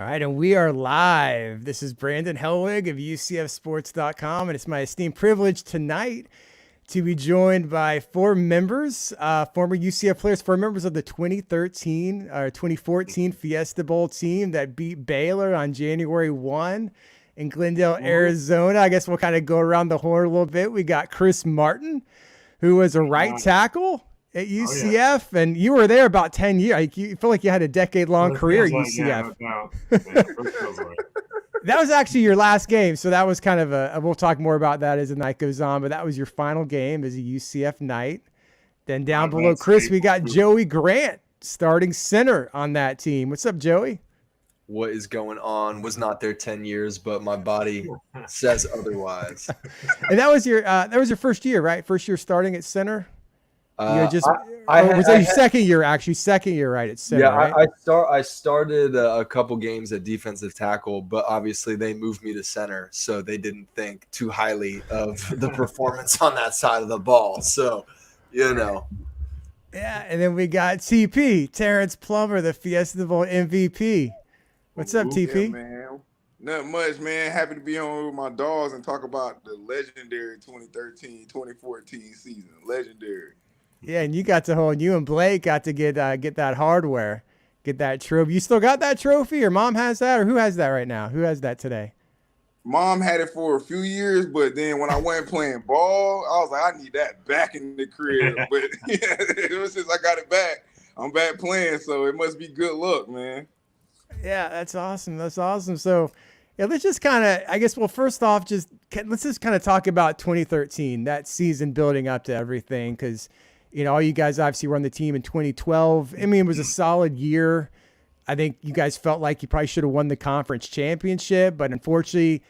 right, and we are live. This is Brandon Helwig of UCFsports.com, and it's my esteemed privilege tonight to be joined by four members, former UCF players, four members of the 2014 Fiesta Bowl team that beat Baylor on January 1 in Glendale, Arizona. I guess we'll kind of go around the horn a little bit. We got Chris Martin, who was a right tackle at UCF, and you were there about 10 years. Like, you feel like you had a decade-long career at UCF. That was actually your last game, so that was kind of we'll talk more about that as the night goes on, but that was your final game as a UCF Knight. Then down below Chris, we got Joey Grant, starting center on that team. What's up, Joey? What is going on? Was not there 10 years, but my body says otherwise. And that was your first year, right? First year starting at center? Was that your second year, actually? Second year, right, at center, right? I started a couple games at defensive tackle, but obviously they moved me to center, so they didn't think too highly of the performance on that side of the ball. So, Yeah, and then we got TP, Terrance Plummer, the Fiesta Bowl MVP. What's up, TP? Yeah, man. Nothing much, man. Happy to be on with my dogs and talk about the legendary 2013-2014 season. Legendary. Yeah, and you and Blake got to get that hardware, get that trophy. You still got that trophy, or Mom has that, or who has that right now? Who has that today? Mom had it for a few years, but then when I went playing ball, I was like, I need that back in the crib. But yeah, ever since I got it back, I'm back playing, so it must be good luck, man. Yeah, that's awesome. That's awesome. So, yeah, let's just kind of, I guess, well, first off, let's just kind of talk about 2013, that season building up to everything, because all you guys obviously were on the team in 2012. I mean, it was a solid year. I think you guys felt like you probably should have won the conference championship, but unfortunately,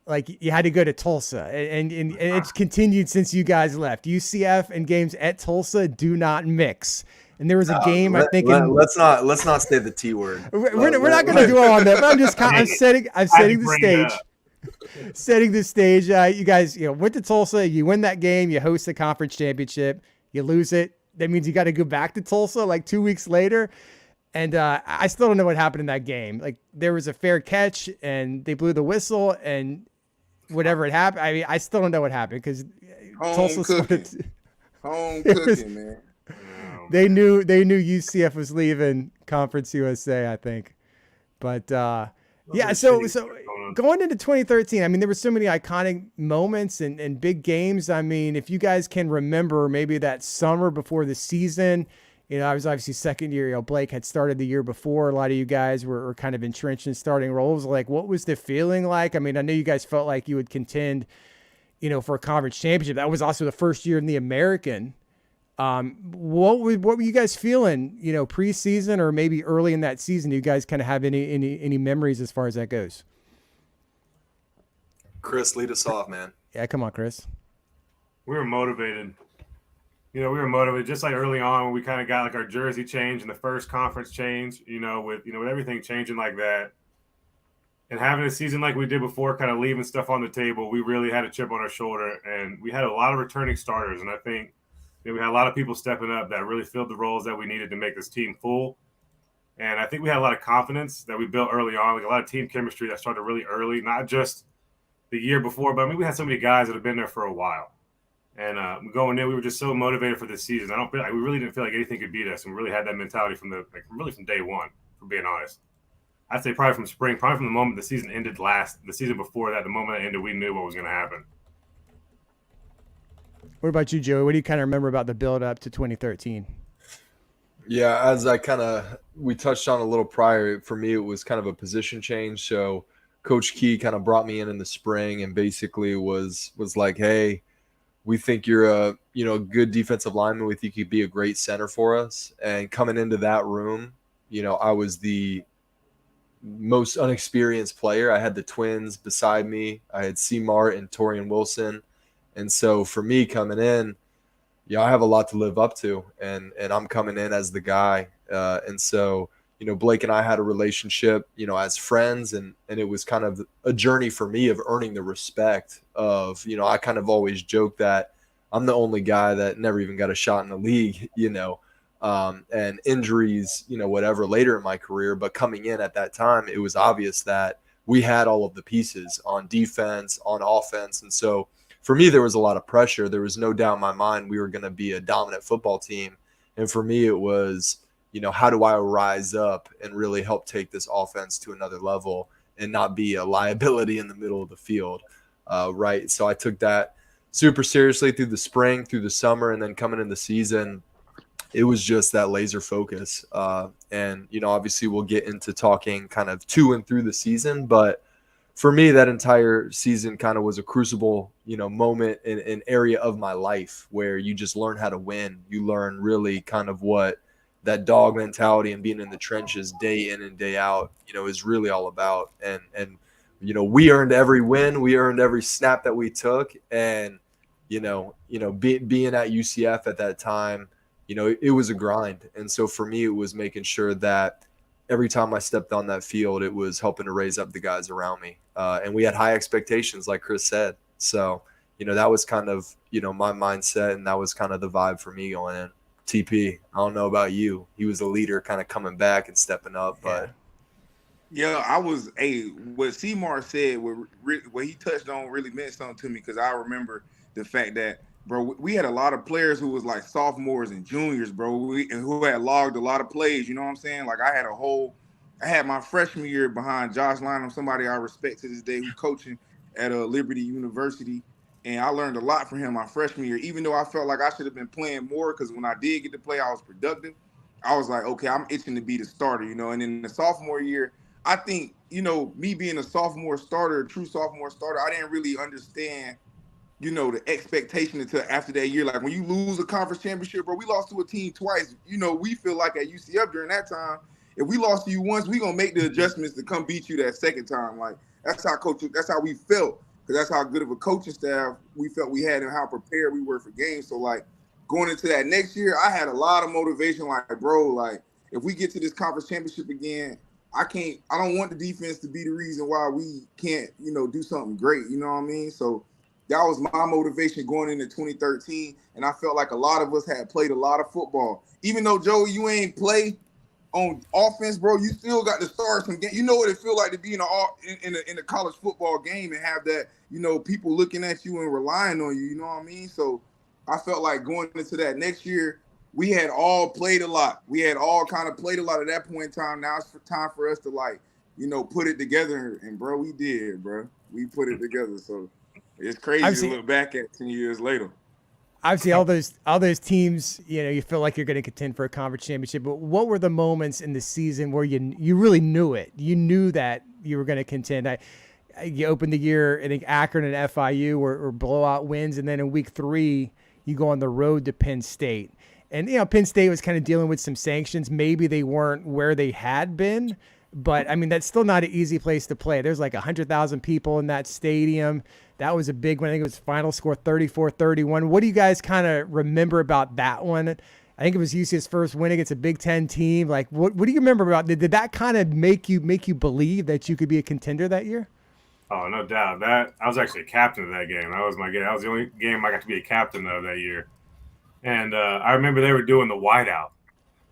like, you had to go to Tulsa, and it's continued since you guys left. UCF and games at Tulsa do not mix. And there was a game, I think. Let's not say the T word. We're not going to dwell on that. But I'm setting the stage. Setting the stage. You guys, went to Tulsa. You win that game. You host the conference championship. You lose it. That means you got to go back to Tulsa like 2 weeks later. And I still don't know what happened in that game. Like, there was a fair catch, and they blew the whistle, and whatever it happened. I mean, I still don't know what happened because Tulsa home cooking, man. They knew UCF was leaving Conference USA, I think. But yeah, so going into 2013, I mean, there were so many iconic moments and big games. I mean, if you guys can remember maybe that summer before the season, I was obviously second year. Blake had started the year before. A lot of you guys were kind of entrenched in starting roles. Like, what was the feeling like? I mean, I know you guys felt like you would contend, for a conference championship. That was also the first year in the American. What were you guys feeling, preseason or maybe early in that season? Do you guys kind of have any memories as far as that goes? Chris, lead us off, man. Yeah, come on, Chris. We were motivated. We were motivated just like early on when we kind of got like our jersey change and the first conference change, with everything changing like that. And having a season like we did before, kind of leaving stuff on the table, we really had a chip on our shoulder, and we had a lot of returning starters. And I think we had a lot of people stepping up that really filled the roles that we needed to make this team full. And I think we had a lot of confidence that we built early on, like a lot of team chemistry that started really early, not just the year before, but I mean, we had so many guys that have been there for a while. And going in, we were just so motivated for this season. We really didn't feel like anything could beat us, and we really had that mentality from day one, for being honest. I'd say probably from spring, probably from the moment the season ended the season before that, the moment it ended, we knew what was going to happen. What about you, Joey? What do you kind of remember about the build up to 2013? Yeah, as we touched on a little prior, for me, it was kind of a position change. So Coach Key kind of brought me in the spring and basically was like, hey, we think you're a good defensive lineman. We think you'd be a great center for us. And coming into that room, I was the most unexperienced player. I had the twins beside me. I had C. Mart and Torian Wilson. And so for me coming in, I have a lot to live up to, and I'm coming in as the guy. And so, Blake and I had a relationship, as friends, and it was kind of a journey for me of earning the respect of, I kind of always joke that I'm the only guy that never even got a shot in the league, and injuries, whatever later in my career. But coming in at that time, it was obvious that we had all of the pieces on defense, on offense. And so for me, there was a lot of pressure. There was no doubt in my mind we were going to be a dominant football team. And for me, it was, how do I rise up and really help take this offense to another level and not be a liability in the middle of the field, right? So I took that super seriously through the spring, through the summer, and then coming in the season, it was just that laser focus. And, obviously we'll get into talking kind of to and through the season, but for me, that entire season kind of was a crucible, moment in an area of my life where you just learn how to win. You learn really kind of what that dog mentality and being in the trenches day in and day out, is really all about. And we earned every win. We earned every snap that we took. And, being at UCF at that time, it was a grind. And so for me, it was making sure that every time I stepped on that field, it was helping to raise up the guys around me. And we had high expectations, like Chris said. So, that was kind of, my mindset, and that was kind of the vibe for me going in. TP, I don't know about you. He was a leader kind of coming back and stepping up. But yeah, what Seymour said, what he touched on really meant something to me, because I remember the fact that, bro, we had a lot of players who was like sophomores and juniors, bro, and who had logged a lot of plays. You know what I'm saying? Like I had my freshman year behind Josh Lynham, somebody I respect to this day, who's coaching at Liberty University. And I learned a lot from him my freshman year, even though I felt like I should have been playing more, because when I did get to play, I was productive. I was like, okay, I'm itching to be the starter, And in the sophomore year, I think, me being a sophomore starter, a true sophomore starter, I didn't really understand, the expectation until after that year. Like when you lose a conference championship, bro, we lost to a team twice. We feel like at UCF during that time, if we lost to you once, we gonna make the adjustments to come beat you that second time. Like that's how we felt. Because that's how good of a coaching staff we felt we had and how prepared we were for games. So, like, going into that next year, I had a lot of motivation. Like, bro, like, if we get to this conference championship again, I don't want the defense to be the reason why we can't, do something great. You know what I mean? So, that was my motivation going into 2013. And I felt like a lot of us had played a lot of football. Even though, Joey, you ain't play on offense, bro, you still got to start some game. You know what it feel like to be in a college football game and have that, people looking at you and relying on you. You know what I mean? So I felt like going into that next year, we had all played a lot. We had all kind of played a lot at that point in time. Now it's time for us to put it together. And bro, we did, bro. We put it together. So it's crazy to look back at 10 years later. Obviously, all those teams, you feel like you're going to contend for a conference championship. But what were the moments in the season where you really knew it? You knew that you were going to contend. You opened the year, I think Akron and FIU were blowout wins, and then in week 3, you go on the road to Penn State. And Penn State was kind of dealing with some sanctions. Maybe they weren't where they had been, but I mean that's still not an easy place to play. There's like 100,000 people in that stadium. That was a big one. I think it was final score 34-31. What do you guys kind of remember about that one? I think it was UCF's first win against a Big Ten team. Like, what do you remember about? Did that kind of make you believe that you could be a contender that year? Oh, no doubt. That I was actually a captain of that game. That was my game. That was the only game I got to be a captain of that year. And I remember they were doing the whiteout.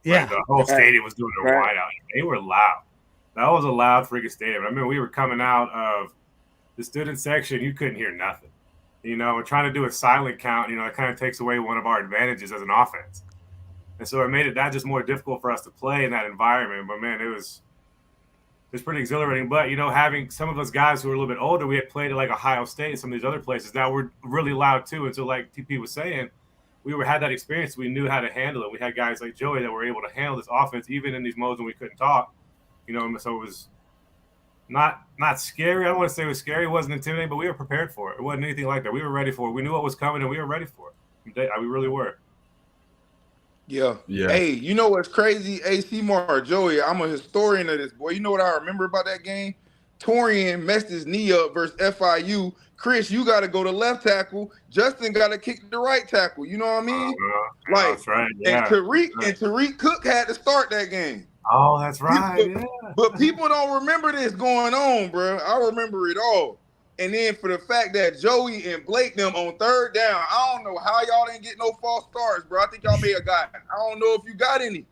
Yeah, the whole stadium was doing their whiteout. They were loud. That was a loud freaking stadium. I remember we were coming out of the student section, you couldn't hear nothing. We're trying to do a silent count. It kind of takes away one of our advantages as an offense. And so it made it that just more difficult for us to play in that environment. But, man, it was pretty exhilarating. But, having some of us guys who were a little bit older, we had played at, like, Ohio State and some of these other places. Now we're really loud, too. And so, like TP was saying, we had that experience. We knew how to handle it. We had guys like Joey that were able to handle this offense, even in these modes when we couldn't talk. So it was not scary. I don't want to say it was scary. It wasn't intimidating, but we were prepared for it. It wasn't anything like that. We were ready for it. We knew what was coming, and we were ready for it. We really were. Yeah. Hey, you know what's crazy? Hey, Seymour, Joey, I'm a historian of this, boy. You know what I remember about that game? Torian messed his knee up versus FIU. Chris, you got to go to left tackle. Justin got to kick the right tackle. You know what I mean? That's right. Yeah. And Tariq Cook had to start that game. Oh, that's right. But people don't remember this going on, bro. I remember it all. And then for the fact that Joey and Blake them on third down, I don't know how y'all didn't get no false starts, bro. I think y'all may have got. I don't know if you got any,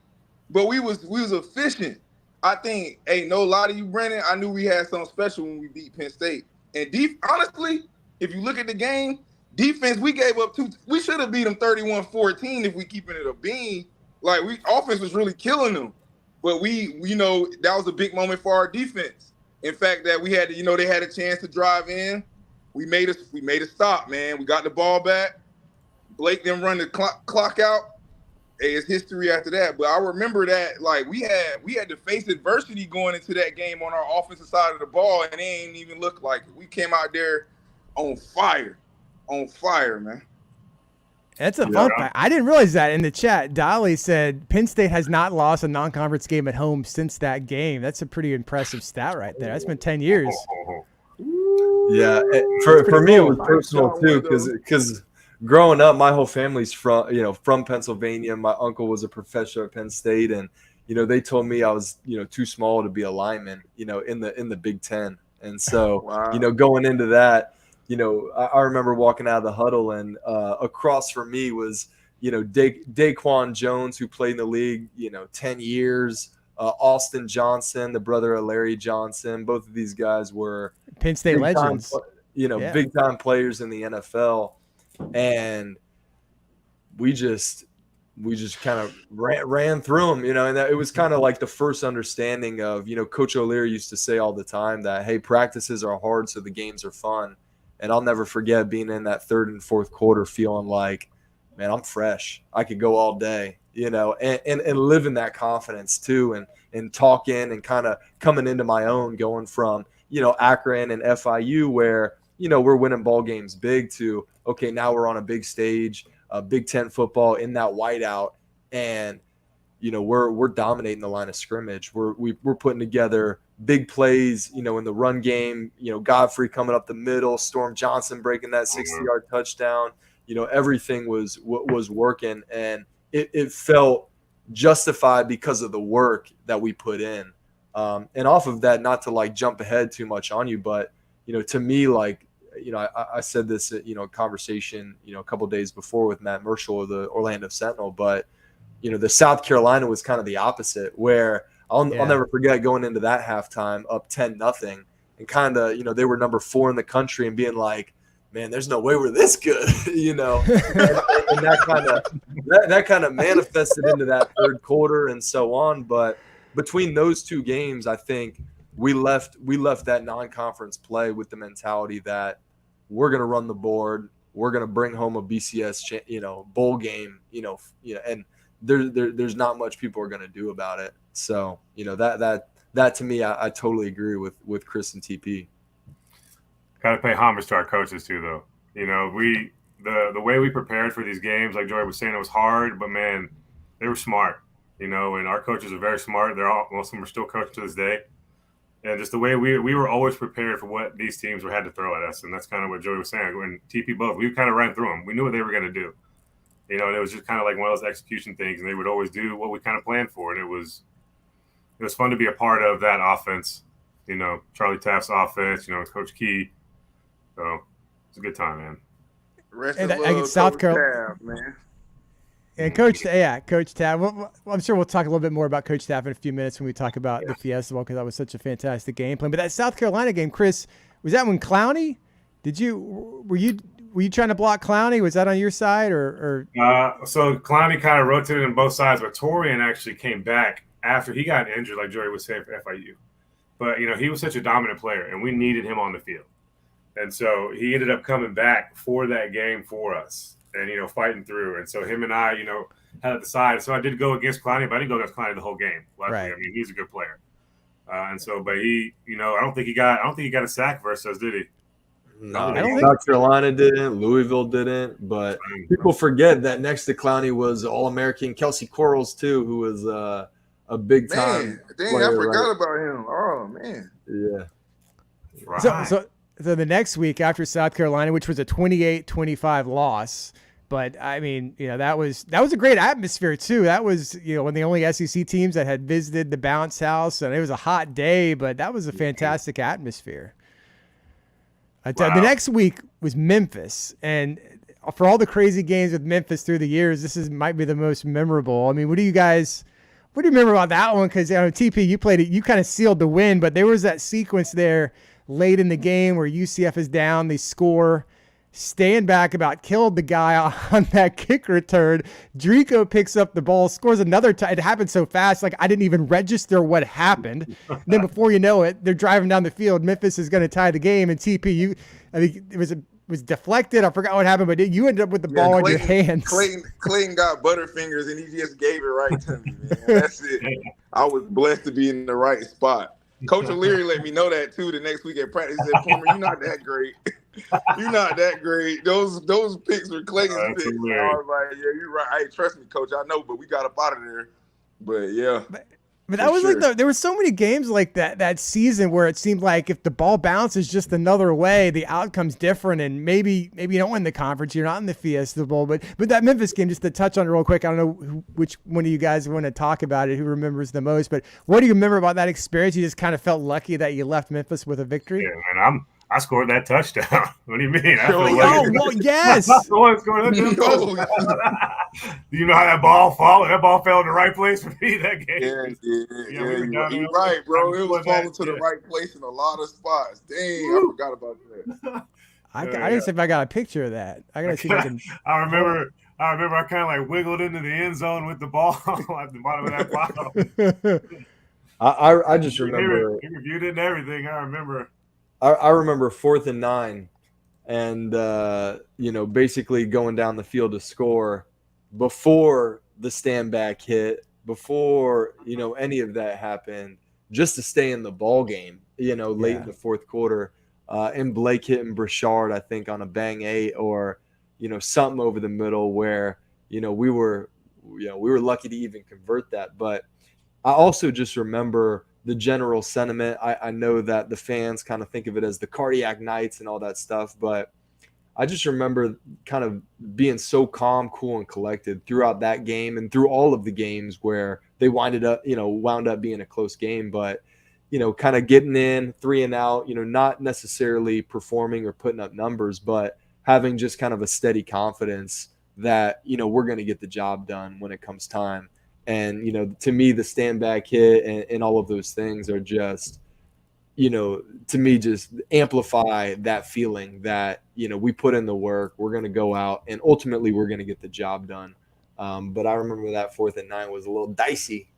but we was efficient. I think, ain't no lie to you, Brennan. I knew we had something special when we beat Penn State. And honestly, if you look at the game, defense, we gave up we should have beat them 31-14 if we keeping it a bean. Like, offense was really killing them. But that was a big moment for our defense. In fact, that we had to, they had a chance to drive in. We made a stop, man. We got the ball back. Blake then run the clock out. Hey, it's history after that. But I remember that, like, we had to face adversity going into that game on our offensive side of the ball, and it ain't even look like it. We came out there on fire, man. That's a fun fact. I didn't realize that in the chat. Dolly said Penn State has not lost a non-conference game at home since that game. That's a pretty impressive stat right there. That's been 10 years. Yeah, for me it was personal too, because growing up, my whole family's from Pennsylvania. My uncle was a professor at Penn State, and they told me I was too small to be a lineman in the Big Ten, and so going into that. I remember walking out of the huddle, and across from me was, Daquan Jones, who played in the league, 10 years. Austin Johnson, the brother of Larry Johnson. Both of these guys were Penn State legends. Big time players in the NFL, and we just kind of ran through them, and it was kind of like the first understanding of, Coach O'Leary used to say all the time that, hey, practices are hard, so the games are fun. And I'll never forget being in that third and fourth quarter feeling like, man, I'm fresh. I could go all day, and living that confidence too, and talking and kind of coming into my own, going from, Akron and FIU where, we're winning ball games big to, okay, now we're on a big stage, Big Ten football in that whiteout, and, we're dominating the line of scrimmage. We're putting together big plays, in the run game, Godfrey coming up the middle, Storm Johnson breaking that 60-yard touchdown, everything was working, and it felt justified because of the work that we put in. And off of that, not to like jump ahead too much on you, but, to me, like, I said this at, a conversation, a couple of days before with Matt Marshall of the Orlando Sentinel, but, the South Carolina was kind of the opposite, where I'll never forget going into that halftime up 10-0, and kind of, they were number 4 in the country, and being like, man, there's no way we're this good, and that kind of manifested into that third quarter and so on. But between those two games, I think we left that non-conference play with the mentality that we're going to run the board, we're going to bring home a BCS, bowl game, and there's not much people are going to do about it. So, that to me, I totally agree with Chris and TP. Got to pay homage to our coaches too, though. The way we prepared for these games, like Joy was saying, it was hard, but man, they were smart. And our coaches are very smart. Most of them are still coaching to this day. And just the way we were always prepared for what these teams had to throw at us, and that's kind of what Joey was saying. When TP both, we kind of ran through them. We knew what they were going to do. And it was just kind of like one of those execution things, and they would always do what we kind of planned for. And it was fun to be a part of that offense, Charlie Taft's offense, Coach Key. So it's a good time, man. And South Carolina, man. And Coach Taft. Well, I'm sure we'll talk a little bit more about Coach Taft in a few minutes when we talk about the Fiesta Bowl, because that was such a fantastic game plan. But that South Carolina game, Chris, was that when Clowney? Were you trying to block Clowney? Was that on your side or? So Clowney kind of rotated on both sides, but Torian actually came back after he got injured, like Joey was saying, for FIU. But he was such a dominant player, and we needed him on the field, and so he ended up coming back for that game for us, and fighting through. And so him and I, had to decide. So I did go against Clowney, but I didn't go against Clowney the whole game. Luckily. Right. I mean, he's a good player, and so, but he, I don't think he got a sack versus us, did he? No, South Carolina didn't. Louisville didn't. But people forget that next to Clowney was All-American Kelsey Quarles too, who was a big time. Dang, I forgot about him. Oh man. Yeah. Right. So the next week after South Carolina, which was a 28-25 loss, but I mean, that was a great atmosphere too. That was one of the only SEC teams that had visited the bounce house, and it was a hot day, but that was a fantastic atmosphere. The next week was Memphis, and for all the crazy games with Memphis through the years, might be the most memorable. I mean, what do you remember about that one? Because TP, you played it, you kind of sealed the win, but there was that sequence there late in the game where UCF is down, they score, stand back about killed the guy on that kick return. Drico picks up the ball, scores another time. It happened so fast, like I didn't even register what happened. Then before you know it, they're driving down the field. Memphis is going to tie the game, and TP, I think it was deflected. I forgot what happened, but you ended up with the ball in your hands. Clayton got butterfingers, and he just gave it right to me, man. That's it. I was blessed to be in the right spot. Coach O'Leary let me know that too the next week at practice. He said, Plummer, you're not that great. You're not that great. Those picks were Clayton's picks. I was like, yeah, you're right. Hey, trust me, Coach. I know, but we got up out of there. But yeah. But that was like there were so many games like that season where it seemed like if the ball bounces just another way, the outcome's different, and maybe you don't win the conference, you're not in the Fiesta Bowl. But that Memphis game, just to touch on it real quick, I don't know which one of you guys want to talk about it, who remembers the most. But what do you remember about that experience? You just kind of felt lucky that you left Memphis with a victory. Yeah, man, I scored that touchdown. What do you mean? Well, yes. I'm the one scoring that touchdown. Do you know how that ball fell? That ball fell in the right place for me that game. Yeah. You're right, bro. It was falling to the right place in a lot of spots. Dang, I forgot about that. I didn't say if I got a picture of that. I gotta see if I can. I remember I kind of like wiggled into the end zone with the ball at the bottom of that ball. I just remember. He reviewed it and everything. I remember 4th and 9, and basically going down the field to score before the stand back hit, before any of that happened, just to stay in the ball game. Late in the fourth quarter, and Blake hitting Brashard, I think, on a bang 8 or something over the middle where we were lucky to even convert that. But I also just remember the general sentiment. I know that the fans kind of think of it as the cardiac nights and all that stuff, but I just remember kind of being so calm, cool, and collected throughout that game and through all of the games where they wound up being a close game, but kind of getting in 3 and out, not necessarily performing or putting up numbers, but having just kind of a steady confidence that we're going to get the job done when it comes time. And, to me, the stand back hit and all of those things are just, to me, just amplify that feeling that, we put in the work, we're going to go out, and ultimately we're going to get the job done. But I remember that 4th and 9 was a little dicey.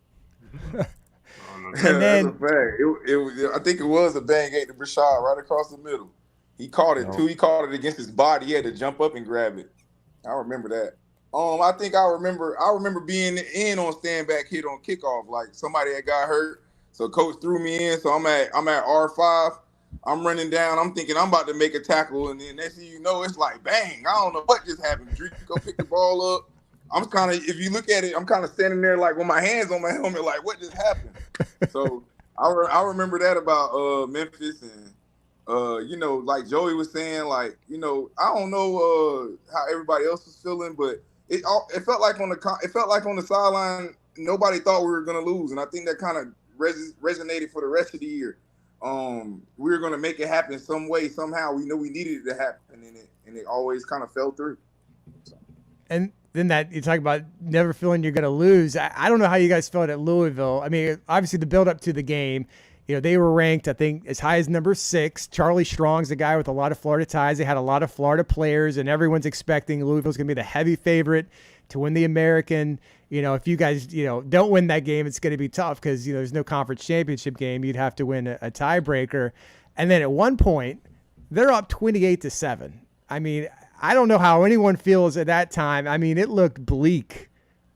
And then, I think it was a bang 8 to Brashard right across the middle. He caught it too. He caught it against his body. He had to jump up and grab it. I remember that. I think I remember being in on stand back hit on kickoff. Like somebody had got hurt, so coach threw me in. So I'm at R5. I'm running down. I'm thinking I'm about to make a tackle, and then next thing you know, it's like bang! I don't know what just happened. Go pick the ball up. I'm kind of, if you look at it, I'm kind of standing there like with my hands on my helmet, like what just happened. So I remember that about Memphis and. Like Joey was saying, like, I don't know how everybody else was feeling, but it felt like on the sideline, nobody thought we were gonna lose, and I think that kind of resonated for the rest of the year. We were gonna make it happen some way, somehow. We knew we needed it to happen, and it always kind of fell through. So. And then that you talk about never feeling you're gonna lose. I don't know how you guys felt at Louisville. I mean, obviously the build up to the game. They were ranked, I think, as high as number 6. Charlie Strong's a guy with a lot of Florida ties. They had a lot of Florida players, and everyone's expecting Louisville's going to be the heavy favorite to win the American. If you guys, don't win that game, it's going to be tough because, there's no conference championship game. You'd have to win a tiebreaker. And then at one point, they're up 28-7. I mean, I don't know how anyone feels at that time. I mean, it looked bleak.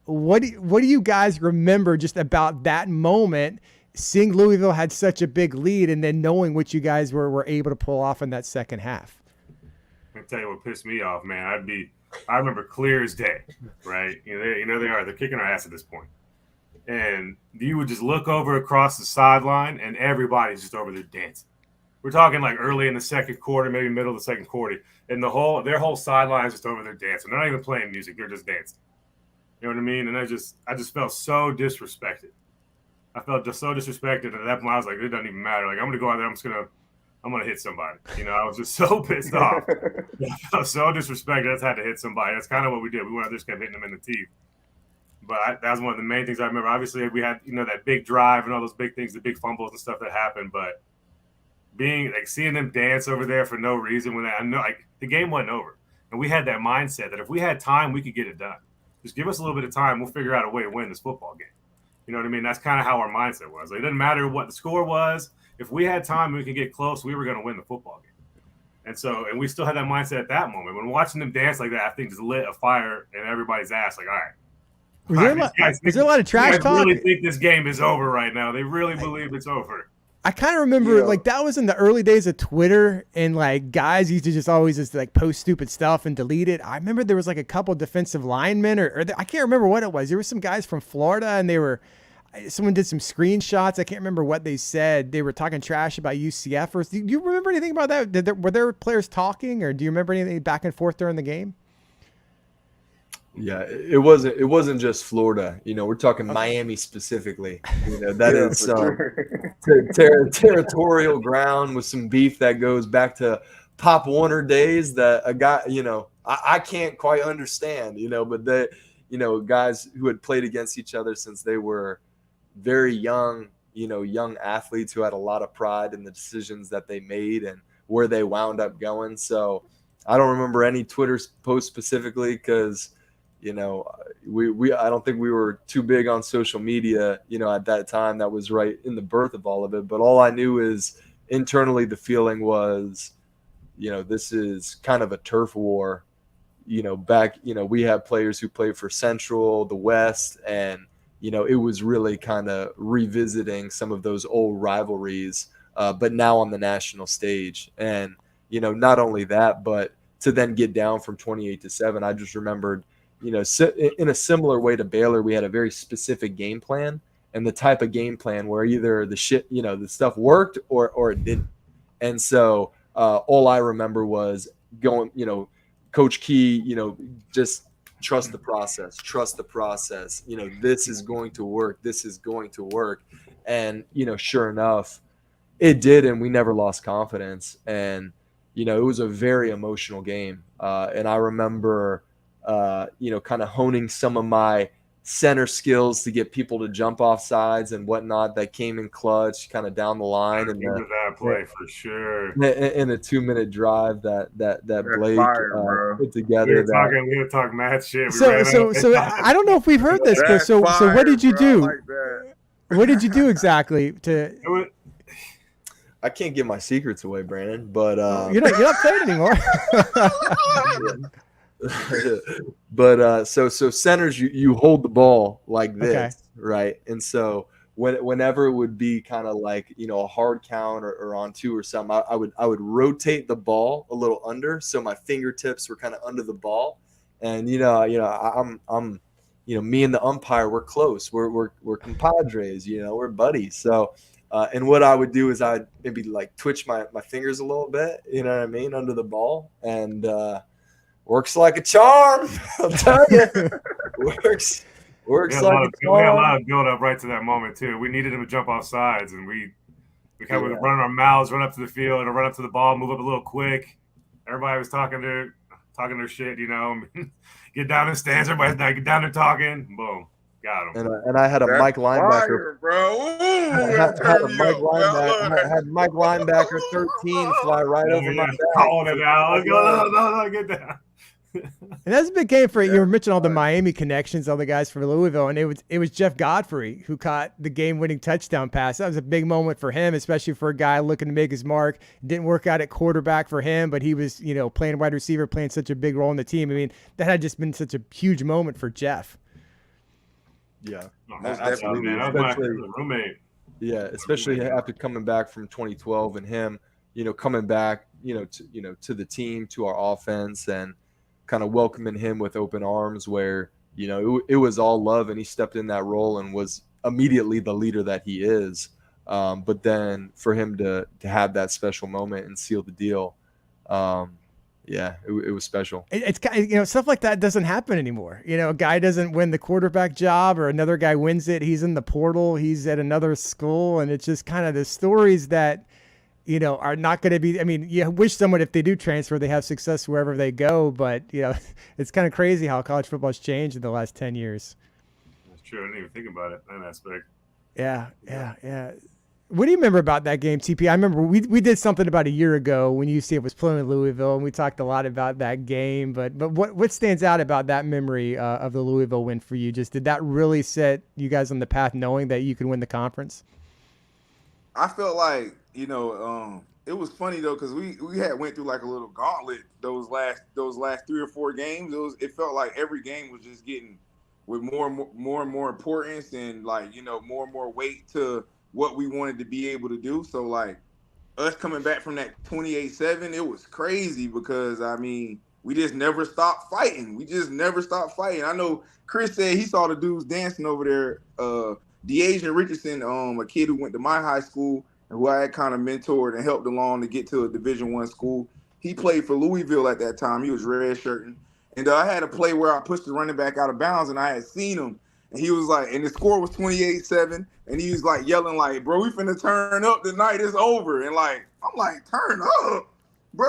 What do you guys remember just about that moment, seeing Louisville had such a big lead and then knowing what you guys were able to pull off in that second half? I'll tell you what pissed me off, man. I remember clear as day, right? They're kicking our ass at this point. And you would just look over across the sideline and everybody's just over there dancing. We're talking like early in the second quarter, maybe middle of the second quarter. And their whole sideline is just over there dancing. They're not even playing music. They're just dancing. You know what I mean? And I just felt so disrespected. I felt just so disrespected. At that point, I was like, it doesn't even matter. Like, I'm going to go out there. I'm just going to I'm going to hit somebody. I was just so pissed off. I felt so disrespected. I just had to hit somebody. That's kind of what we did. We went out there, just kept hitting them in the teeth. But that was one of the main things I remember. Obviously, we had, that big drive and all those big things, the big fumbles and stuff that happened. But seeing them dance over there for no reason when I know the game wasn't over. And we had that mindset that if we had time, we could get it done. Just give us a little bit of time. We'll figure out a way to win this football game. You know what I mean? That's kind of how our mindset was. It didn't matter what the score was. If we had time, we could get close. We were going to win the football game. And we still had that mindset at that moment. When watching them dance like that, I think just lit a fire in everybody's ass. Like, all right. Was there a lot of trash talk? They really think this game is over right now. They really believe it's over. I kind of remember that was in the early days of Twitter, and guys used to just always post stupid stuff and delete it. I remember there was a couple defensive linemen or I can't remember what it was. There were some guys from Florida, and someone did some screenshots. I can't remember what they said. They were talking trash about UCF. Or do you remember anything about that? Were there players talking, or do you remember anything back and forth during the game? Yeah, it wasn't just Florida. We're talking Miami specifically. That is territorial ground with some beef that goes back to Pop Warner days that a guy, I can't quite understand, but they, guys who had played against each other since they were very young, young athletes who had a lot of pride in the decisions that they made and where they wound up going. So I don't remember any Twitter posts specifically because I don't think we were too big on social media, at that time. That was right in the birth of all of it. But all I knew is internally the feeling was, this is kind of a turf war. Back, we had players who played for Central, the West, and, it was really kind of revisiting some of those old rivalries, but now on the national stage. And, not only that, but to then get down from 28-7, I just remembered, in a similar way to Baylor, we had a very specific game plan, and the type of game plan where either the stuff worked or it didn't. And so all I remember was going, Coach Key, just trust the process. This is going to work. This is going to work. And, sure enough, it did. And we never lost confidence. And, it was a very emotional game. And I remember, kind of honing some of my center skills to get people to jump off sides and whatnot that came in clutch kind of down the line. And that play for sure. In a 2-minute drive that Blake put together. We were talking mad shit. So I don't know if we've heard this, but so what did you do? What did you do exactly to? I can't give my secrets away, Brandon, but you're not playing anymore. But so centers, you hold the ball like this, okay, right? And so whenever it would be kind of a hard count or on two or something, I would rotate the ball a little under, so my fingertips were kind of under the ball. And I'm me and the umpire, we're close, we're compadres, we're buddies. So and what I would do is I'd maybe twitch my fingers a little bit, you know what I mean, under the ball, and works like a charm. I'll tell you, works like a charm. We had a lot of build up right to that moment too. We needed him to jump off sides, and we kind of running our mouths, run up to the field, and run up to the ball, move up a little quick. Everybody was talking their shit, get down in the stands. Everybody's get down there talking. Boom, got him. And I had a Mike linebacker, fire, bro. I had Mike linebacker 13 fly right over my back. Calling it out. Let's go. No, get down. And that's a big game for you. Were mentioning all the Miami connections, all the guys from Louisville, and it was Jeff Godfrey who caught the game-winning touchdown pass. That was a big moment for him, especially for a guy looking to make his mark. It didn't work out at quarterback for him, but he was, playing wide receiver, playing such a big role in the team. I mean, that had just been such a huge moment for Jeff. Yeah, absolutely. That was my roommate. Yeah, especially after coming back from 2012 and him, coming back, to the team, to our offense, and kind of welcoming him with open arms where, it was all love, and he stepped in that role and was immediately the leader that he is. But then for him to have that special moment and seal the deal, it was special. It's stuff like that doesn't happen anymore. A guy doesn't win the quarterback job or another guy wins it. He's in the portal. He's at another school. And it's just kind of the stories that are not going to be. I mean, you wish someone, if they do transfer, they have success wherever they go. But it's kind of crazy how college football has changed in the last 10 years. That's true. I didn't even think about it, that aspect. Yeah. What do you remember about that game, TP? I remember we did something about a year ago when UCF was playing in Louisville, and we talked a lot about that game. But what stands out about that memory of the Louisville win for you? Just did that really set you guys on the path, knowing that you could win the conference? I felt like, it was funny though, because we had went through like a little gauntlet those last 3 or 4 games. It felt like every game was just getting with more and more importance, and like, more and more weight to what we wanted to be able to do. So like us coming back from that 28-7, it was crazy because I mean, we just never stopped fighting. I know Chris said he saw the dudes dancing over there. Deasia Richardson, a kid who went to my high school and who I had kind of mentored and helped along to get to a Division I school. He played for Louisville at that time. He was redshirting. And I had a play where I pushed the running back out of bounds, and I had seen him. And he was like, and the score was 28-7. And he was like yelling like, bro, we finna turn up, the night is over. And like, I'm like, turn up? Bro,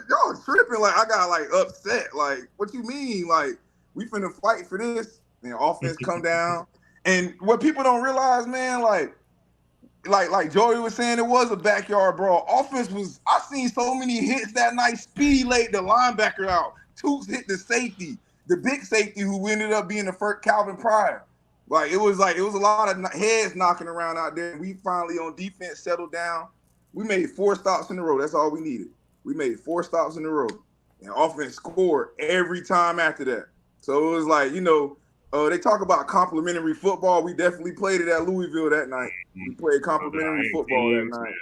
y'all tripping. Like, I got like upset. Like, what you mean? Like, we finna fight for this? And offense come down. And what people don't realize, man, like Joey was saying, it was a backyard brawl. Offense was, I seen so many hits that night. Speedy laid the linebacker out. Toots hit the safety, the big safety who ended up being the first Calvin Pryor. It was a lot of heads knocking around out there. We finally on defense settled down. We made 4 stops in a row. That's all we needed. We made 4 stops in a row. And offense scored every time after that. So it was like, they talk about complimentary football. We definitely played it at Louisville that night. We played complimentary football that night.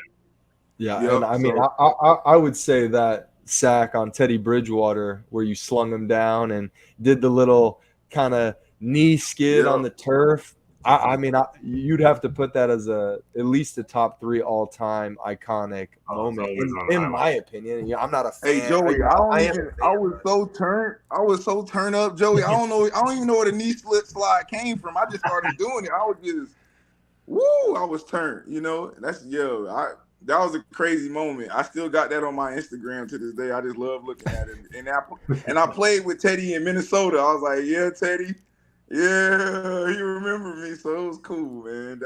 Yeah, yep, and I mean, I would say that sack on Teddy Bridgewater where you slung him down and did the little kind of knee skid on the turf. I mean, you'd have to put that as at least a top 3 all-time iconic moment, in my opinion. Yeah, I'm not a fan. Hey Joey, I was so turned up, Joey. I don't even know where the knee slide came from. I just started doing it. I was just, I was turned. That was a crazy moment. I still got that on my Instagram to this day. I just love looking at it. And I played with Teddy in Minnesota. I was like, yeah, Teddy. Yeah, he remembered me, so it was cool, man.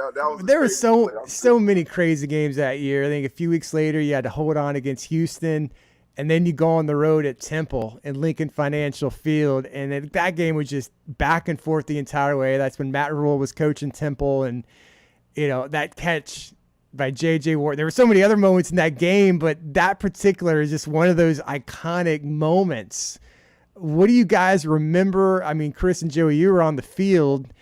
There were so many crazy games that year. I think a few weeks later, you had to hold on against Houston, and then you go on the road at Temple in Lincoln Financial Field, and that game was just back and forth the entire way. That's when Matt Rule was coaching Temple, and that catch by J.J. Ward. There were so many other moments in that game, but that particular is just one of those iconic moments. What do you guys remember? I mean, Chris and Joey, you were on the field.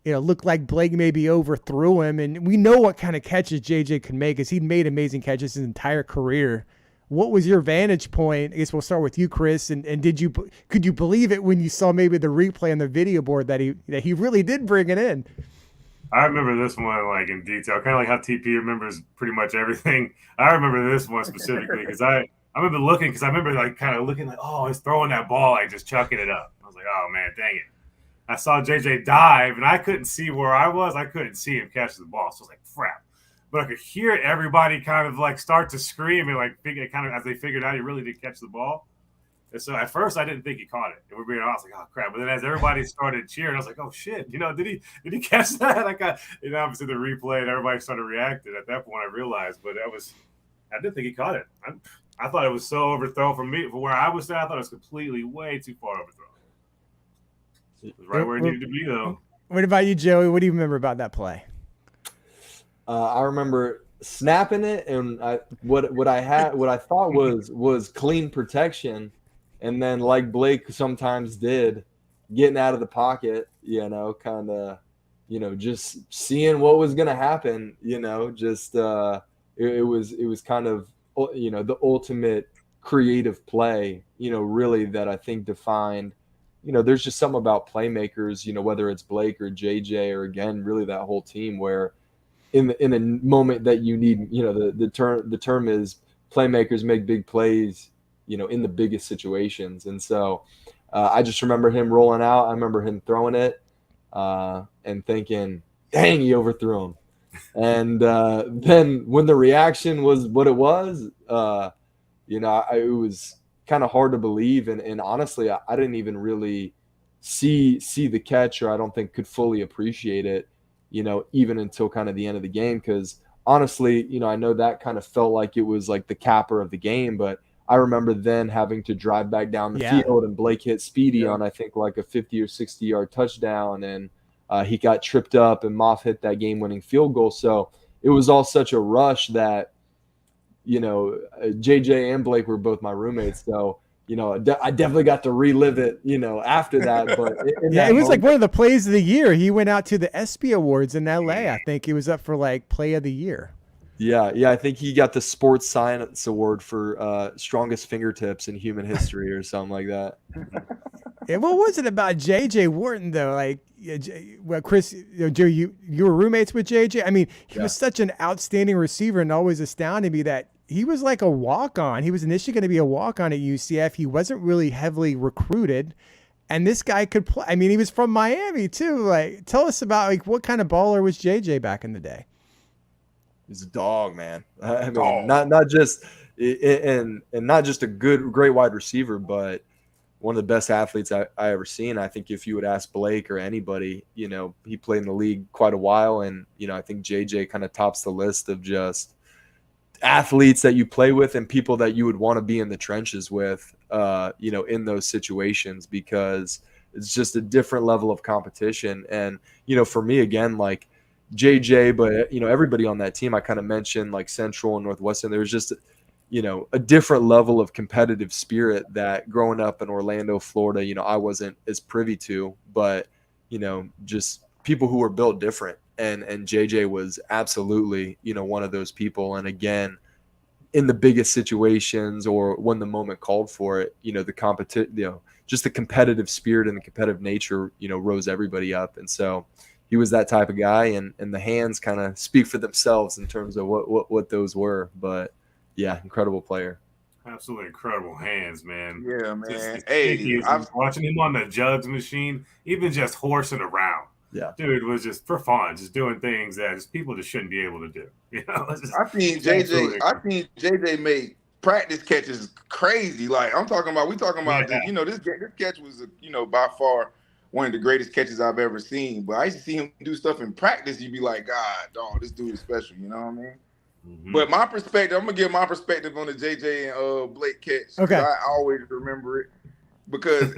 Looked like Blake maybe overthrew him, and we know what kind of catches JJ could make, because he'd made amazing catches his entire career. What was your vantage point? I guess we'll start with you, Chris. And could you believe it when you saw maybe the replay on the video board that he really did bring it in? I remember this one like in detail, kind of like how TP remembers pretty much everything. I remember this one specifically because I remember looking, because I remember like kind of looking like, oh, he's throwing that ball, like just chucking it up. I was like, oh man, dang it. I saw JJ dive, and I couldn't see where I was. I couldn't see him catch the ball. So I was like, crap. But I could hear everybody kind of like start to scream and like kind of as they figured out he really did catch the ball. And so at first I didn't think he caught it. And we're being honest, like, oh crap. But then as everybody started cheering, I was like, oh shit, did he catch that? Like, obviously the replay and everybody started reacting. At that point I realized, but I didn't think he caught it. I thought it was so overthrown from me. For where I was there, I thought it was completely way too far overthrown. It was right where it needed to be, though. What about you, Joey? What do you remember about that play? I remember snapping it, and what I thought was clean protection, and then like Blake sometimes did, getting out of the pocket, kind of, just seeing what was gonna happen, just it was kind of, the ultimate creative play, really that I think defined. There's just something about playmakers, whether it's Blake or JJ or again, really that whole team, where in a moment that you need, the term is playmakers make big plays, in the biggest situations. And so I just remember him rolling out. I remember him throwing it and thinking, dang, he overthrew him. And then when the reaction was what it was, it was kind of hard to believe. And honestly, I didn't even really see the catch, or I don't think could fully appreciate it, even until kind of the end of the game. Because honestly, I know that kind of felt like it was like the capper of the game, but I remember then having to drive back down the field, and Blake hit Speedy on, I think, like a 50 or 60-yard touchdown, and he got tripped up, and Moff hit that game-winning field goal. So it was all such a rush that, JJ and Blake were both my roommates. So, I definitely got to relive it, after that. But it was like one of the plays of the year. He went out to the ESPY Awards in LA. I think he was up for like play of the year. Yeah. I think he got the Sports Science Award for strongest fingertips in human history or something like that. Yeah, what was it about JJ Wharton though? Like, Chris, Joe, you were roommates with JJ. I mean, he was such an outstanding receiver, and always astounded me that he was like a walk-on. He was initially going to be a walk-on at UCF. He wasn't really heavily recruited, and this guy could play. I mean, he was from Miami too. Like, tell us about like what kind of baller was JJ back in the day? He's a dog, man. I mean, not just and not just a great wide receiver, but one of the best athletes I ever seen. I think if you would ask Blake or anybody, he played in the league quite a while, and I think JJ kind of tops the list of just athletes that you play with and people that you would want to be in the trenches with, in those situations, because it's just a different level of competition. And for me, again, like JJ, but everybody on that team, I kind of mentioned like Central and Northwestern, there was just a different level of competitive spirit that growing up in Orlando, Florida, I wasn't as privy to, but just people who were built different, and JJ was absolutely one of those people. And again, in the biggest situations or when the moment called for it, just the competitive spirit and the competitive nature rose everybody up. And so he was that type of guy, and the hands kind of speak for themselves in terms of what those were. But yeah, incredible player. Absolutely incredible hands, man. Yeah, man. I was watching him on the jugs machine, even just horsing around. Yeah, dude was just for fun, just doing things that people just shouldn't be able to do. I think JJ made practice catches crazy. Like we talking about this catch was by far one of the greatest catches I've ever seen. But I used to see him do stuff in practice. You'd be like, God, dog, this dude is special. You know what I mean? Mm-hmm. But my perspective, I'm gonna give my perspective on the JJ and Blake catch. Okay. I always remember it because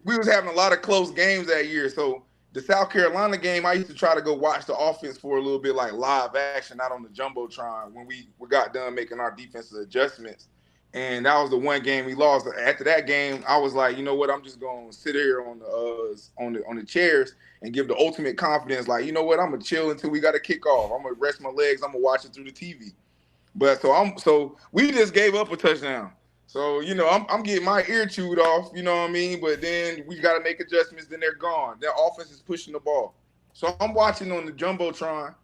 we was having a lot of close games that year. So the South Carolina game, I used to try to go watch the offense for a little bit, like live action, not on the Jumbotron, when we got done making our defensive adjustments. And that was the one game we lost. After that game, I was like, you know what? I'm just gonna sit here on the chairs and give the ultimate confidence. Like, you know what? I'm gonna chill until we got to kick off. I'm gonna rest my legs. I'm gonna watch it through the TV. But so we just gave up a touchdown. So I'm getting my ear chewed off. You know what I mean? But then we got to make adjustments. Then they're gone. Their offense is pushing the ball. So I'm watching on the Jumbotron,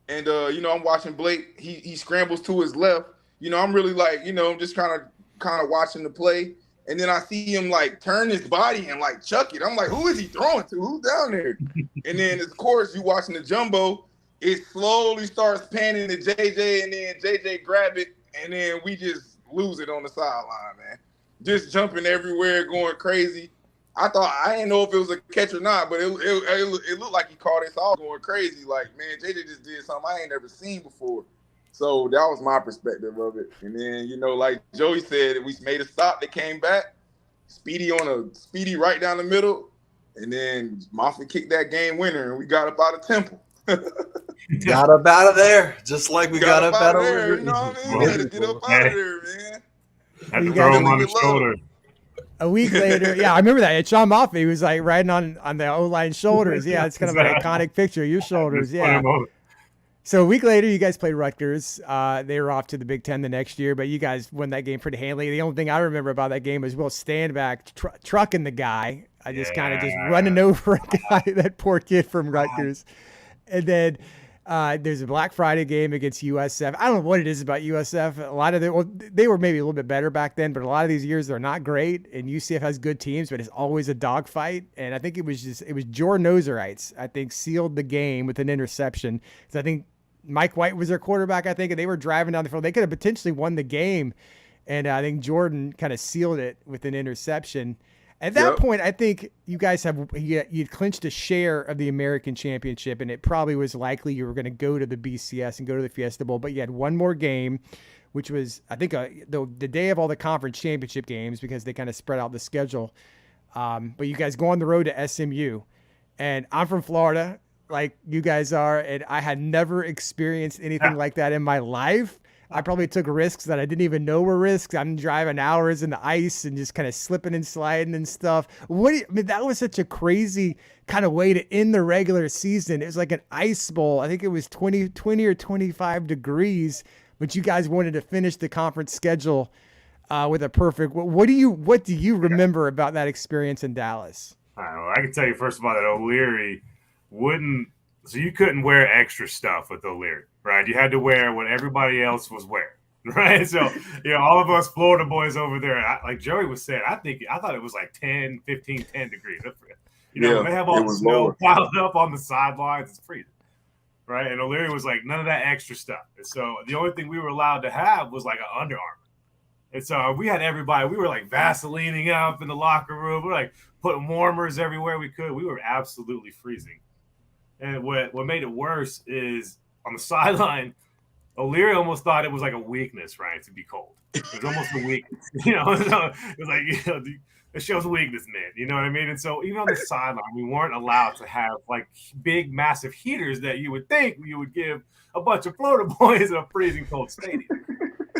and I'm watching Blake. He scrambles to his left. I'm really like, I'm just kind of watching the play. And then I see him like turn his body and like chuck it. I'm like, who is he throwing to? Who's down there? And then of course you watching the jumbo, it slowly starts panning to JJ, and then JJ grab it, and then we just lose it on the sideline, man. Just jumping everywhere, going crazy. I didn't know if it was a catch or not, but it looked like he caught it. So I was going crazy. Like, man, JJ just did something I ain't never seen before. So that was my perspective of it. And then, like Joey said, we made a stop. They came back. Speedy right down the middle. And then Moffitt kicked that game winner, and we got up out of Temple. Got up out of there, just like we got up out of there. You know what I mean? We had to get up out of there, man. Had to throw him on the shoulder. A week later, I remember that. Sean Moffitt, he was like riding on the O-line shoulders. Yeah, it's kind of an iconic picture. Your shoulders, yeah. So a week later, you guys played Rutgers. They were off to the Big Ten the next year, but you guys won that game pretty handily. The only thing I remember about that game was Will Standback trucking the guy. I just kind of just running over a guy, that poor kid from Rutgers. And then there's a Black Friday game against USF. I don't know what it is about USF. A lot of they were maybe a little bit better back then, but a lot of these years they're not great. And UCF has good teams, but it's always a dogfight. And I think it was Jordan Ozerites, I think, sealed the game with an interception. Because I think Mike White was their quarterback, I think, and they were driving down the field. They could have potentially won the game. And I think Jordan kind of sealed it with an interception. At that point, I think you guys you'd clinched a share of the American Championship, and it probably was likely you were going to go to the BCS and go to the Fiesta Bowl, but you had one more game, which was, I think, the day of all the conference championship games because they kind of spread out the schedule. But you guys go on the road to SMU, and I'm from Florida, like you guys are, and I had never experienced anything like that in my life. I probably took risks that I didn't even know were risks. I'm driving hours in the ice and just kind of slipping and sliding and stuff. That was such a crazy kind of way to end the regular season. It was like an ice bowl. I think it was 20 or 25 degrees, but you guys wanted to finish the conference schedule with a perfect. What do you remember about that experience in Dallas? I can tell you first of all that O'Leary so you couldn't wear extra stuff with O'Leary, right? You had to wear what everybody else was wearing, right? So, all of us Florida boys over there, like Joey was saying, I thought it was like 10 degrees. When they have all the snow piled up on the sidelines, it's freezing, right? And O'Leary was like, none of that extra stuff. And so the only thing we were allowed to have was like an Under Armour. And so we had everybody, we were like Vaselining up in the locker room. We were like putting warmers everywhere we could. We were absolutely freezing. And what made it worse is on the sideline, O'Leary almost thought it was like a weakness, right, to be cold. It was almost a weakness, So it was like, it shows weakness, man. You know what I mean? And so even on the sideline, we weren't allowed to have like big, massive heaters that you would think you would give a bunch of Florida boys in a freezing cold stadium.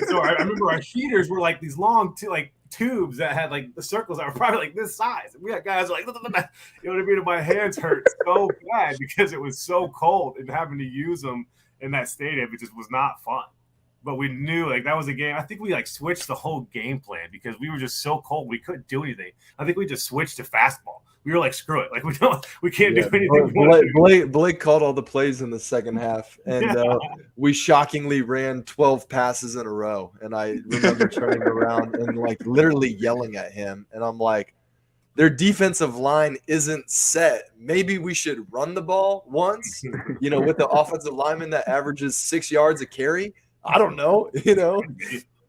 So I remember our heaters were like these long, tubes that had like the circles that were probably like this size. And we had guys like, you know what I mean? And my hands hurt so bad because it was so cold, and having to use them in that stadium, it just was not fun. But we knew like that was a game. I think we like switched the whole game plan because we were just so cold we couldn't do anything. I think we just switched to fastball. We were like, screw it. Like we can't do anything. Blake called all the plays in the second half, and we shockingly ran 12 passes in a row. And I remember turning around and like literally yelling at him. And I'm like, their defensive line isn't set. Maybe we should run the ball once, with the offensive lineman that averages 6 yards a carry. I don't know,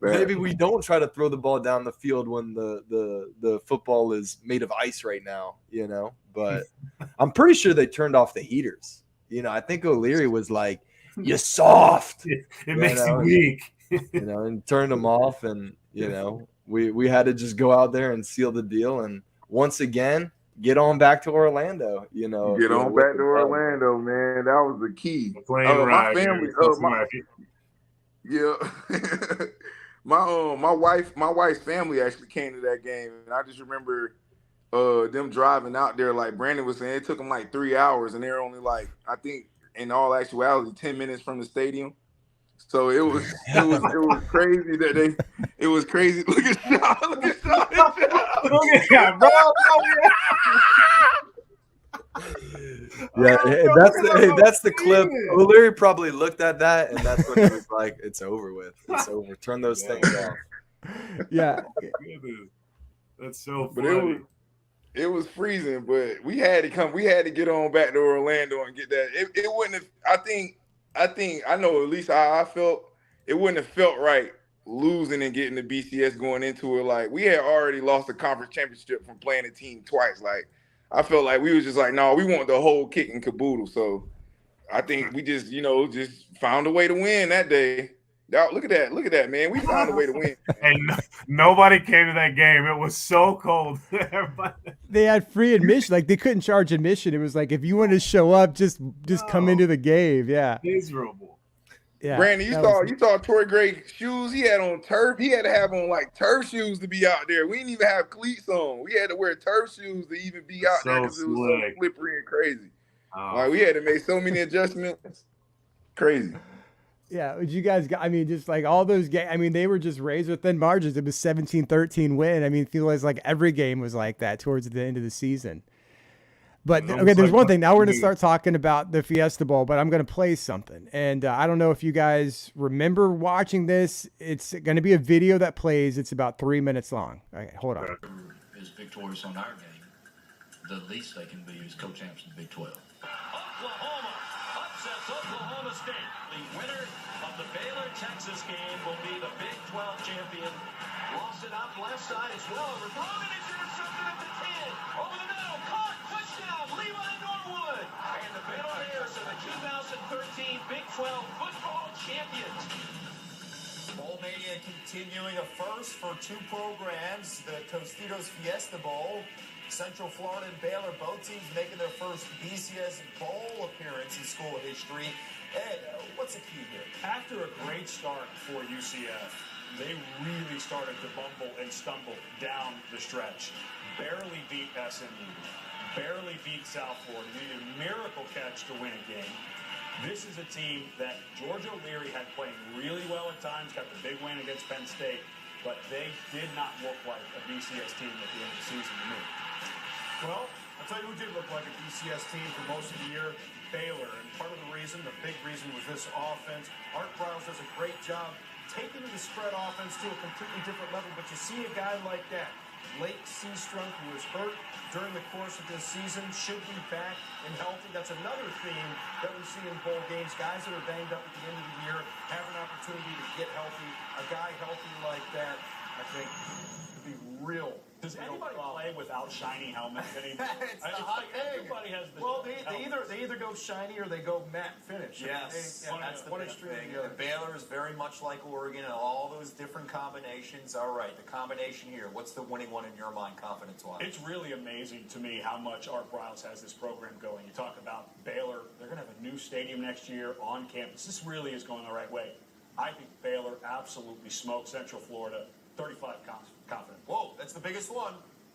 Maybe we don't try to throw the ball down the field when the football is made of ice right now, But I'm pretty sure they turned off the heaters. I think O'Leary was like, "You're soft." It makes you weak. And turned them off, and we had to just go out there and seal the deal, and once again get on back to Orlando. Get on back to Orlando, man. That was the key. My family. Yeah. My wife's family actually came to that game, and I just remember them driving out there. Like Brandon was saying, it took them like 3 hours, and they're only like, I think in all actuality 10 minutes from the stadium. So it was crazy that it was crazy. Look at Sean. Look at Sean. Look at that, bro. Yeah, that's the clip. O'Leary probably looked at that, and that's when he was like, "It's over with. It's over. Turn those things off." Yeah, that's so funny. But it was freezing, but we had to come. We had to get on back to Orlando and get that. It wouldn't have. I know at least how I felt. It wouldn't have felt right losing and getting the BCS going into it. Like we had already lost the conference championship from playing a team twice. Like. I felt like we was just like, no, we want the whole kit and caboodle. So I think we just, just found a way to win that day. Look at that, man. We found a way to win. And nobody came to that game. It was so cold. They had free admission. Like they couldn't charge admission. It was like, if you wanted to show up, just come into the game. Yeah. Miserable. Yeah, Brandon, you saw Troy Gray shoes. He had on turf. He had to have on like turf shoes to be out there. We didn't even have cleats on. We had to wear turf shoes to even be out there because it was so slippery and crazy. Like we had to make so many adjustments. Crazy. Yeah, you guys got, just like all those games, they were just razor thin margins. It was 17-13 win. It feels like every game was like that towards the end of the season. But okay, there's one thing. Now we're going to start talking about the Fiesta Bowl, but I'm going to play something. And I don't know if you guys remember watching this. It's going to be a video that plays. It's about 3 minutes long. Okay, hold on. Is victorious on our game. The least they can be is co-champs in the Big 12. Oklahoma upsets Oklahoma State. The winner of the Baylor-Texas game will be the Big 12 champion. Lost it out left side as well. Overthrown and it's intercepted at the 10. Over the middle, caught, touchdown, Levi Norwood. And the Baylor Bears are the 2013 Big 12 football champions. Bowl Mania continuing, a first for two programs, the Tostitos Fiesta Bowl. Central Florida and Baylor, both teams making their first BCS Bowl appearance in school history. Ed, what's the key here? After a great start for UCF, they really started to bumble and stumble down the stretch. Barely beat SMU, barely beat South Florida, needed a miracle catch to win a game. This is a team that George O'Leary had playing really well at times, got the big win against Penn State, but they did not look like a BCS team at the end of the season to me. Well, I'll tell you who did look like a BCS team for most of the year, Baylor. And part of the reason, the big reason, was this offense. Art Browse does a great job taking the spread offense to a completely different level, but you see a guy like that, Lake Seastrunk, who was hurt during the course of this season, should be back and healthy. That's another theme that we see in bowl games. Guys that are banged up at the end of the year have an opportunity to get healthy. A guy healthy like that, I think, could be real. Does anybody play without shiny helmets anymore? It's the hot thing. Everybody has the Well, they either go shiny or they go matte finish. Yes, that's the one big extreme. thing. And Baylor is very much like Oregon and all those different combinations. All right, the combination here. What's the winning one in your mind, confidence-wise? It's really amazing to me how much Art Browse has this program going. You talk about Baylor, they're going to have a new stadium next year on campus. This really is going the right way. I think Baylor absolutely smoked Central Florida, 35 confident. Whoa, that's the biggest one.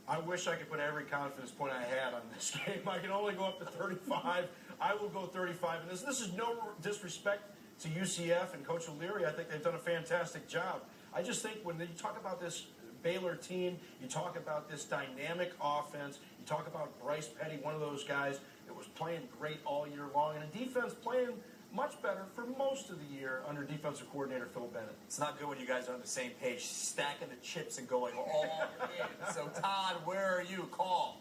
I wish I could put every confidence point I had on this game. I can only go up to 35. I will go 35. And this is no disrespect to UCF and Coach O'Leary. I think they've done a fantastic job. I just think when you talk about this Baylor team, you talk about this dynamic offense, you talk about Bryce Petty, one of those guys that was playing great all year long, and a defense playing much better for most of the year under defensive coordinator Phil Bennett. It's not good when you guys are on the same page, stacking the chips and going all in. So, Todd, where are you? Call.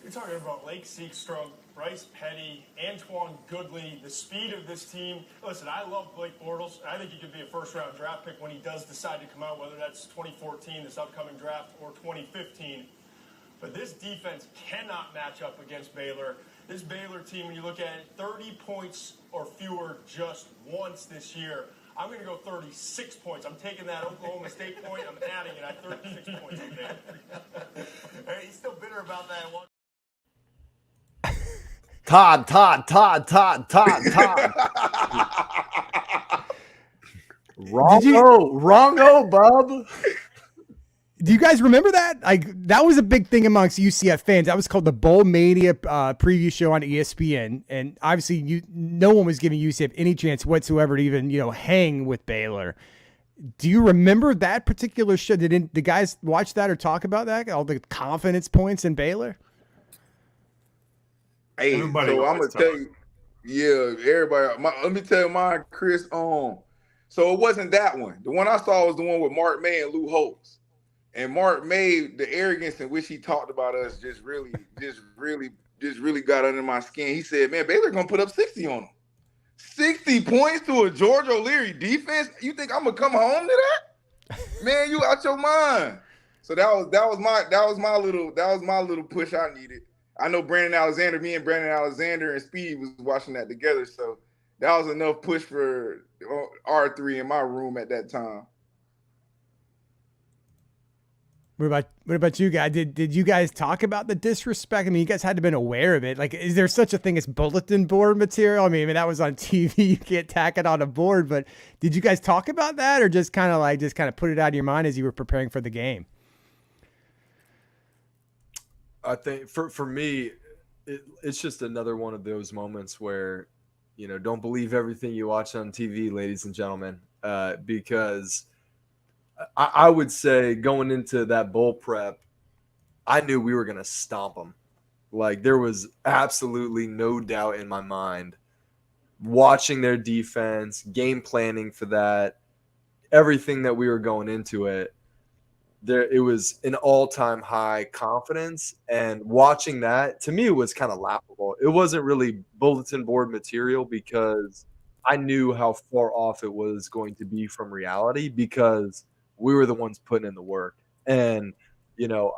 You're talking about Lake Seastrunk, Bryce Petty, Antoine Goodley, the speed of this team. Listen, I love Blake Bortles. I think he could be a first-round draft pick when he does decide to come out, whether that's 2014, this upcoming draft, or 2015. But this defense cannot match up against Baylor. This Baylor team, when you look at it, 30 points or fewer just once this year. I'm going to go 36 points. I'm taking that Oklahoma State point. I'm adding it at 36 points today. Hey, he's still bitter about that one. Todd. Wrong, bub. Do you guys remember that? That was a big thing amongst UCF fans. That was called the Bowl Mania preview show on ESPN, and obviously, no one was giving UCF any chance whatsoever to even hang with Baylor. Do you remember that particular show? Did the guys watch that or talk about that? All the confidence points in Baylor. Hey, Everybody so I'm gonna always tell you, yeah, everybody. Let me tell you mine, Chris. So it wasn't that one. The one I saw was the one with Mark May and Lou Holtz. And Mark May, the arrogance in which he talked about us just really got under my skin. He said, "Man, Baylor gonna put up 60 on them. 60 points to a George O'Leary defense. You think I'm gonna come home to that? Man, you out your mind." So that was my little push I needed. I know me and Brandon Alexander and Speed was watching that together, so that was enough push for R3 in my room at that time. What about you guys? Did you guys talk about the disrespect? I mean, you guys had to have been aware of it. Like, is there such a thing as bulletin board material? I mean, that was on TV. You can't tack it on a board. But did you guys talk about that, or just kind of put it out of your mind as you were preparing for the game? I think for me, it's just another one of those moments where, don't believe everything you watch on TV, ladies and gentlemen, because I would say going into that bowl prep, I knew we were going to stomp them. Like, there was absolutely no doubt in my mind. Watching their defense, game planning for that, everything that we were going into it, it was an all-time high confidence, and watching that, to me, it was kind of laughable. It wasn't really bulletin board material because I knew how far off it was going to be from reality because we were the ones putting in the work. And,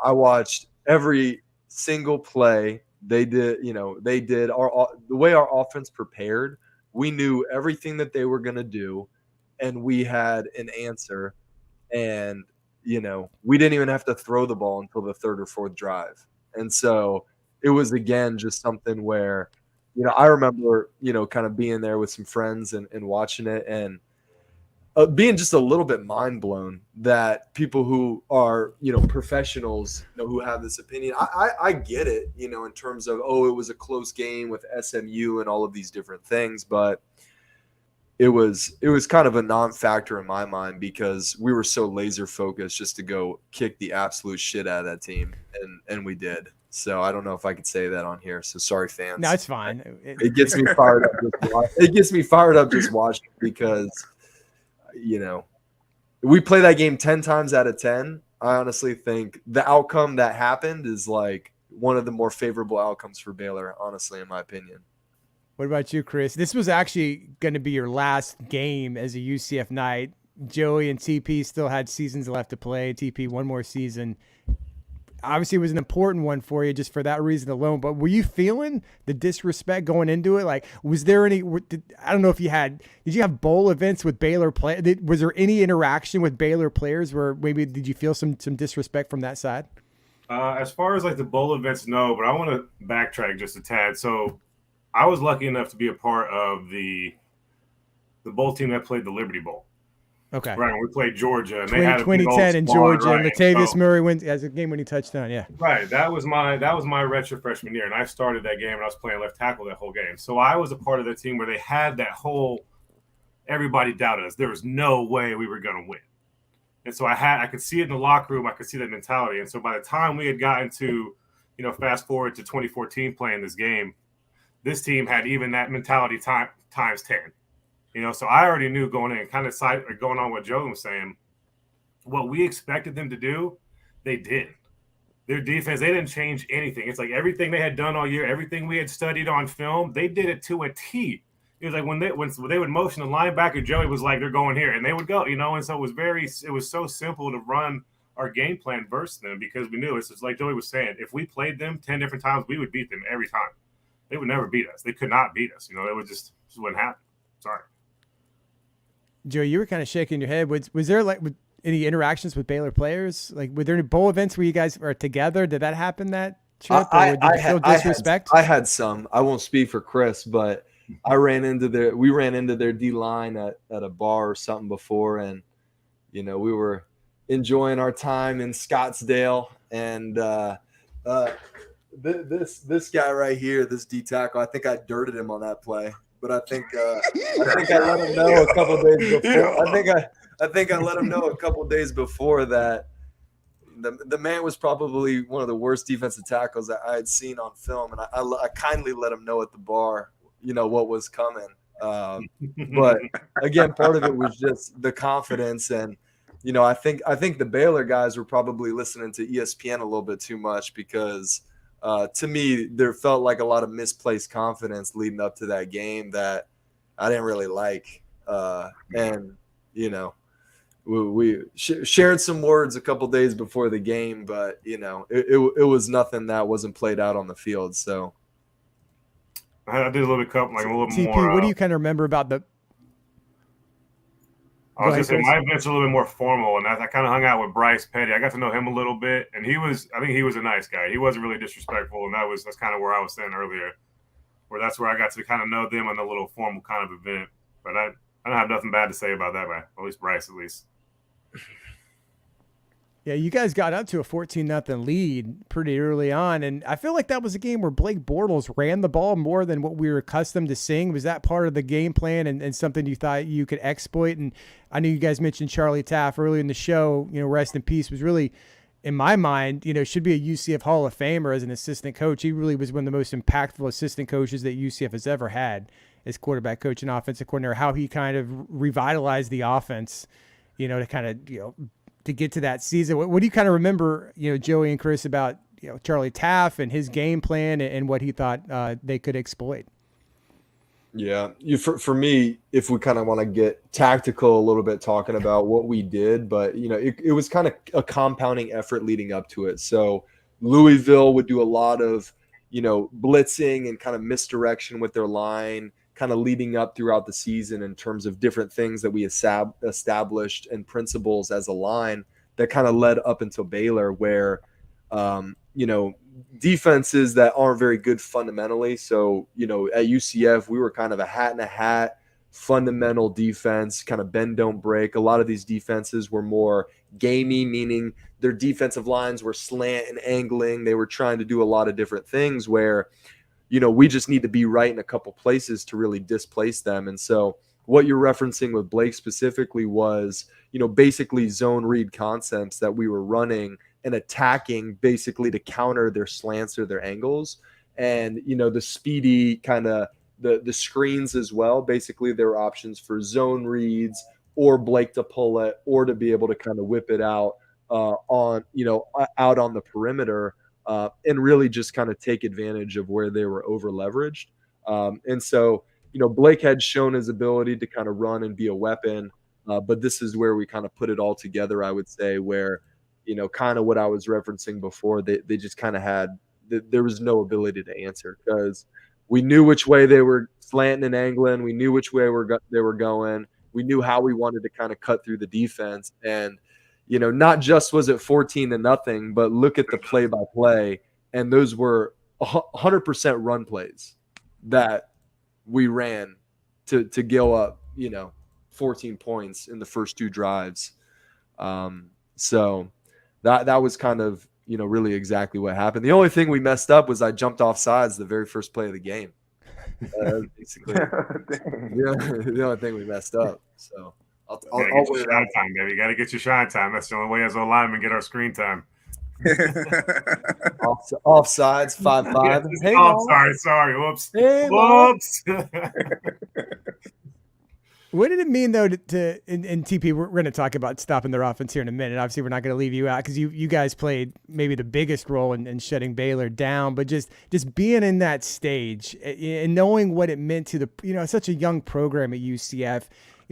I watched every single play they did. They did the way our offense prepared. We knew everything that they were going to do, and we had an answer. And we didn't even have to throw the ball until the third or fourth drive. And so it was, again, just something where, I remember, kind of being there with some friends and watching it and being just a little bit mind blown that people who are, professionals, who have this opinion. I get it, in terms of, it was a close game with SMU and all of these different things, but it was kind of a non-factor in my mind because we were so laser focused just to go kick the absolute shit out of that team, and we did. So I don't know if I could say that on here. So sorry, fans. No, it's fine. It gets me fired up. It gets me fired up just watching because, we play that game 10 times out of 10. I honestly think the outcome that happened is like one of the more favorable outcomes for Baylor, honestly, in my opinion. What about you, Chris? This was actually going to be your last game as a UCF Knight. Joey and TP still had seasons left to play. TP, one more season. Obviously, it was an important one for you just for that reason alone. But were you feeling the disrespect going into it? Like, was there any – I don't know if you had – did you have bowl events with Baylor players? Was there any interaction with Baylor players where maybe did you feel some disrespect from that side? As far as, like, the bowl events, no. But I want to backtrack just a tad. So – I was lucky enough to be a part of the bowl team that played the Liberty Bowl. Okay. Right. We played Georgia. And they had 2010 in Georgia. Right? Latavius Murray wins as a game-winning touchdown. Yeah. Right. That was my redshirt freshman year, and I started that game, and I was playing left tackle that whole game. So I was a part of the team where they had that whole everybody doubted us. There was no way we were going to win. And so I could see it in the locker room. I could see that mentality. And so by the time we had gotten to, fast forward to 2014 playing this game, this team had even that mentality times 10, so I already knew going in, kind of going on what Joe was saying, what we expected them to do, they did. Their defense, they didn't change anything. It's like everything they had done all year, everything we had studied on film, they did it to a T. It was like when they would motion the linebacker, Joey was like, they're going here, and they would go, and so it was so simple to run our game plan versus them because we knew it's just like Joey was saying, if we played them 10 different times, we would beat them every time. They would never beat us. They could not beat us. It would just wouldn't happen. Sorry. Joe, you were kind of shaking your head. Was there like any interactions with Baylor players? Like, were there any bowl events where you guys are together? Did that happen that trip? Or did you feel disrespect? I had some. I won't speak for Chris, but we ran into their D line at a bar or something before, and we were enjoying our time in Scottsdale, and This guy right here, this D tackle, I think I dirted him on that play, but I think I let him know a couple days before. I think I let him know a couple days before that the man was probably one of the worst defensive tackles that I had seen on film, and I kindly let him know at the bar, what was coming. But again, part of it was just the confidence, and I think the Baylor guys were probably listening to ESPN a little bit too much because. To me, there felt like a lot of misplaced confidence leading up to that game that I didn't really like. And, we shared some words a couple days before the game, but, it was nothing that wasn't played out on the field. So I did a little bit, like a little TP, more. What do you kind of remember about the? I was going to say my event's a little bit more formal, and I kind of hung out with Bryce Petty. I got to know him a little bit, and I think he was a nice guy. He wasn't really disrespectful, and that's kind of where I was saying earlier, where that's where I got to kind of know them on a little formal kind of event. But I don't have nothing bad to say about that, man. At least Bryce, at least. Yeah, you guys got up to a 14-0 lead pretty early on, and I feel like that was a game where Blake Bortles ran the ball more than what we were accustomed to seeing. Was that part of the game plan and something you thought you could exploit? And I know you guys mentioned Charlie Taff early in the show, rest in peace, was really, in my mind, should be a UCF Hall of Famer as an assistant coach. He really was one of the most impactful assistant coaches that UCF has ever had as quarterback coach and offensive coordinator, how he kind of revitalized the offense, to kind of, to get to that season. What do you kind of remember, Joey and Chris, about Charlie Taff and his game plan and what he thought they could exploit? Yeah, for me, if we kind of want to get tactical a little bit, talking about what we did, but it was kind of a compounding effort leading up to it. So Louisville would do a lot of blitzing and kind of misdirection with their line, kind of leading up throughout the season in terms of different things that we established and principles as a line that kind of led up until Baylor, where defenses that aren't very good fundamentally. So, at UCF, we were kind of a hat in a hat fundamental defense, kind of bend, don't break. A lot of these defenses were more gamey, meaning their defensive lines were slant and angling. They were trying to do a lot of different things where, we just need to be right in a couple places to really displace them. And so what you're referencing with Blake specifically was, basically zone read concepts that we were running and attacking basically to counter their slants or their angles. And, the speedy kind of the screens as well. Basically, there were options for zone reads or Blake to pull it or to be able to kind of whip it out out on the perimeter and really just kind of take advantage of where they were over leveraged. And so, Blake had shown his ability to kind of run and be a weapon. But this is where we kind of put it all together, I would say, where, kind of what I was referencing before, they just kind of had there was no ability to answer because we knew which way they were slanting and angling. We knew which way they were going. We knew how we wanted to kind of cut through the defense. And, not just was it 14-0, but look at the play-by-play. And those were 100% run plays that we ran to go up, 14 points in the first two drives. So that was kind of, really exactly what happened. The only thing we messed up was I jumped off sides the very first play of the game. Basically, the only thing we messed up. So I'll get your shine time, baby. You got to get your shine time. That's the only way as a lineman get our screen time. Offsides, 5-5. Hey, sorry. Whoops. Hey, whoops. What did it mean, though, in TP? We're going to talk about stopping their offense here in a minute. Obviously, we're not going to leave you out because you guys played maybe the biggest role in shutting Baylor down. But just being in that stage and knowing what it meant to the such a young program at UCF.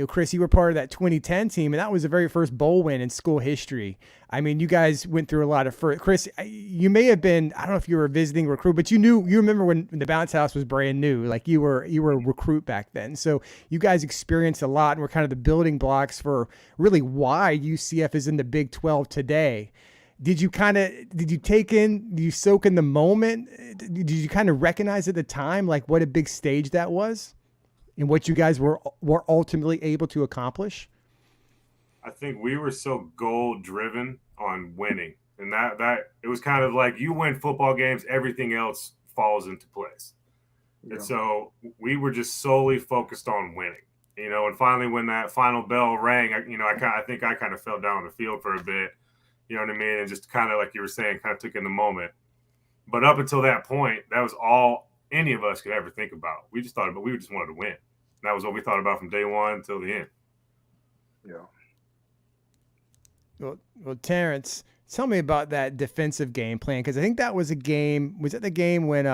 Chris, you were part of that 2010 team, and that was the very first bowl win in school history. I mean, you guys went through a lot of Chris, you may have been, I don't know if you were a visiting recruit, but you remember when the bounce house was brand new, like you were a recruit back then. So you guys experienced a lot and were kind of the building blocks for really why UCF is in the Big 12 today. Did you soak in the moment? Did you kind of recognize at the time, like what a big stage that was? And what you guys were ultimately able to accomplish? I think we were so goal driven on winning, and that it was kind of like you win football games, everything else falls into place. Yeah. And so we were just solely focused on winning, and finally when that final bell rang, I think I kind of fell down on the field for a bit, you know what I mean? And just kind of like you were saying, kind of took in the moment. But up until that point, that was all any of us could ever think about. We just wanted to win. And that was what we thought about from day one until the end. Yeah. Well, Terrance, tell me about that defensive game plan, because I think that was a game. Was that the game when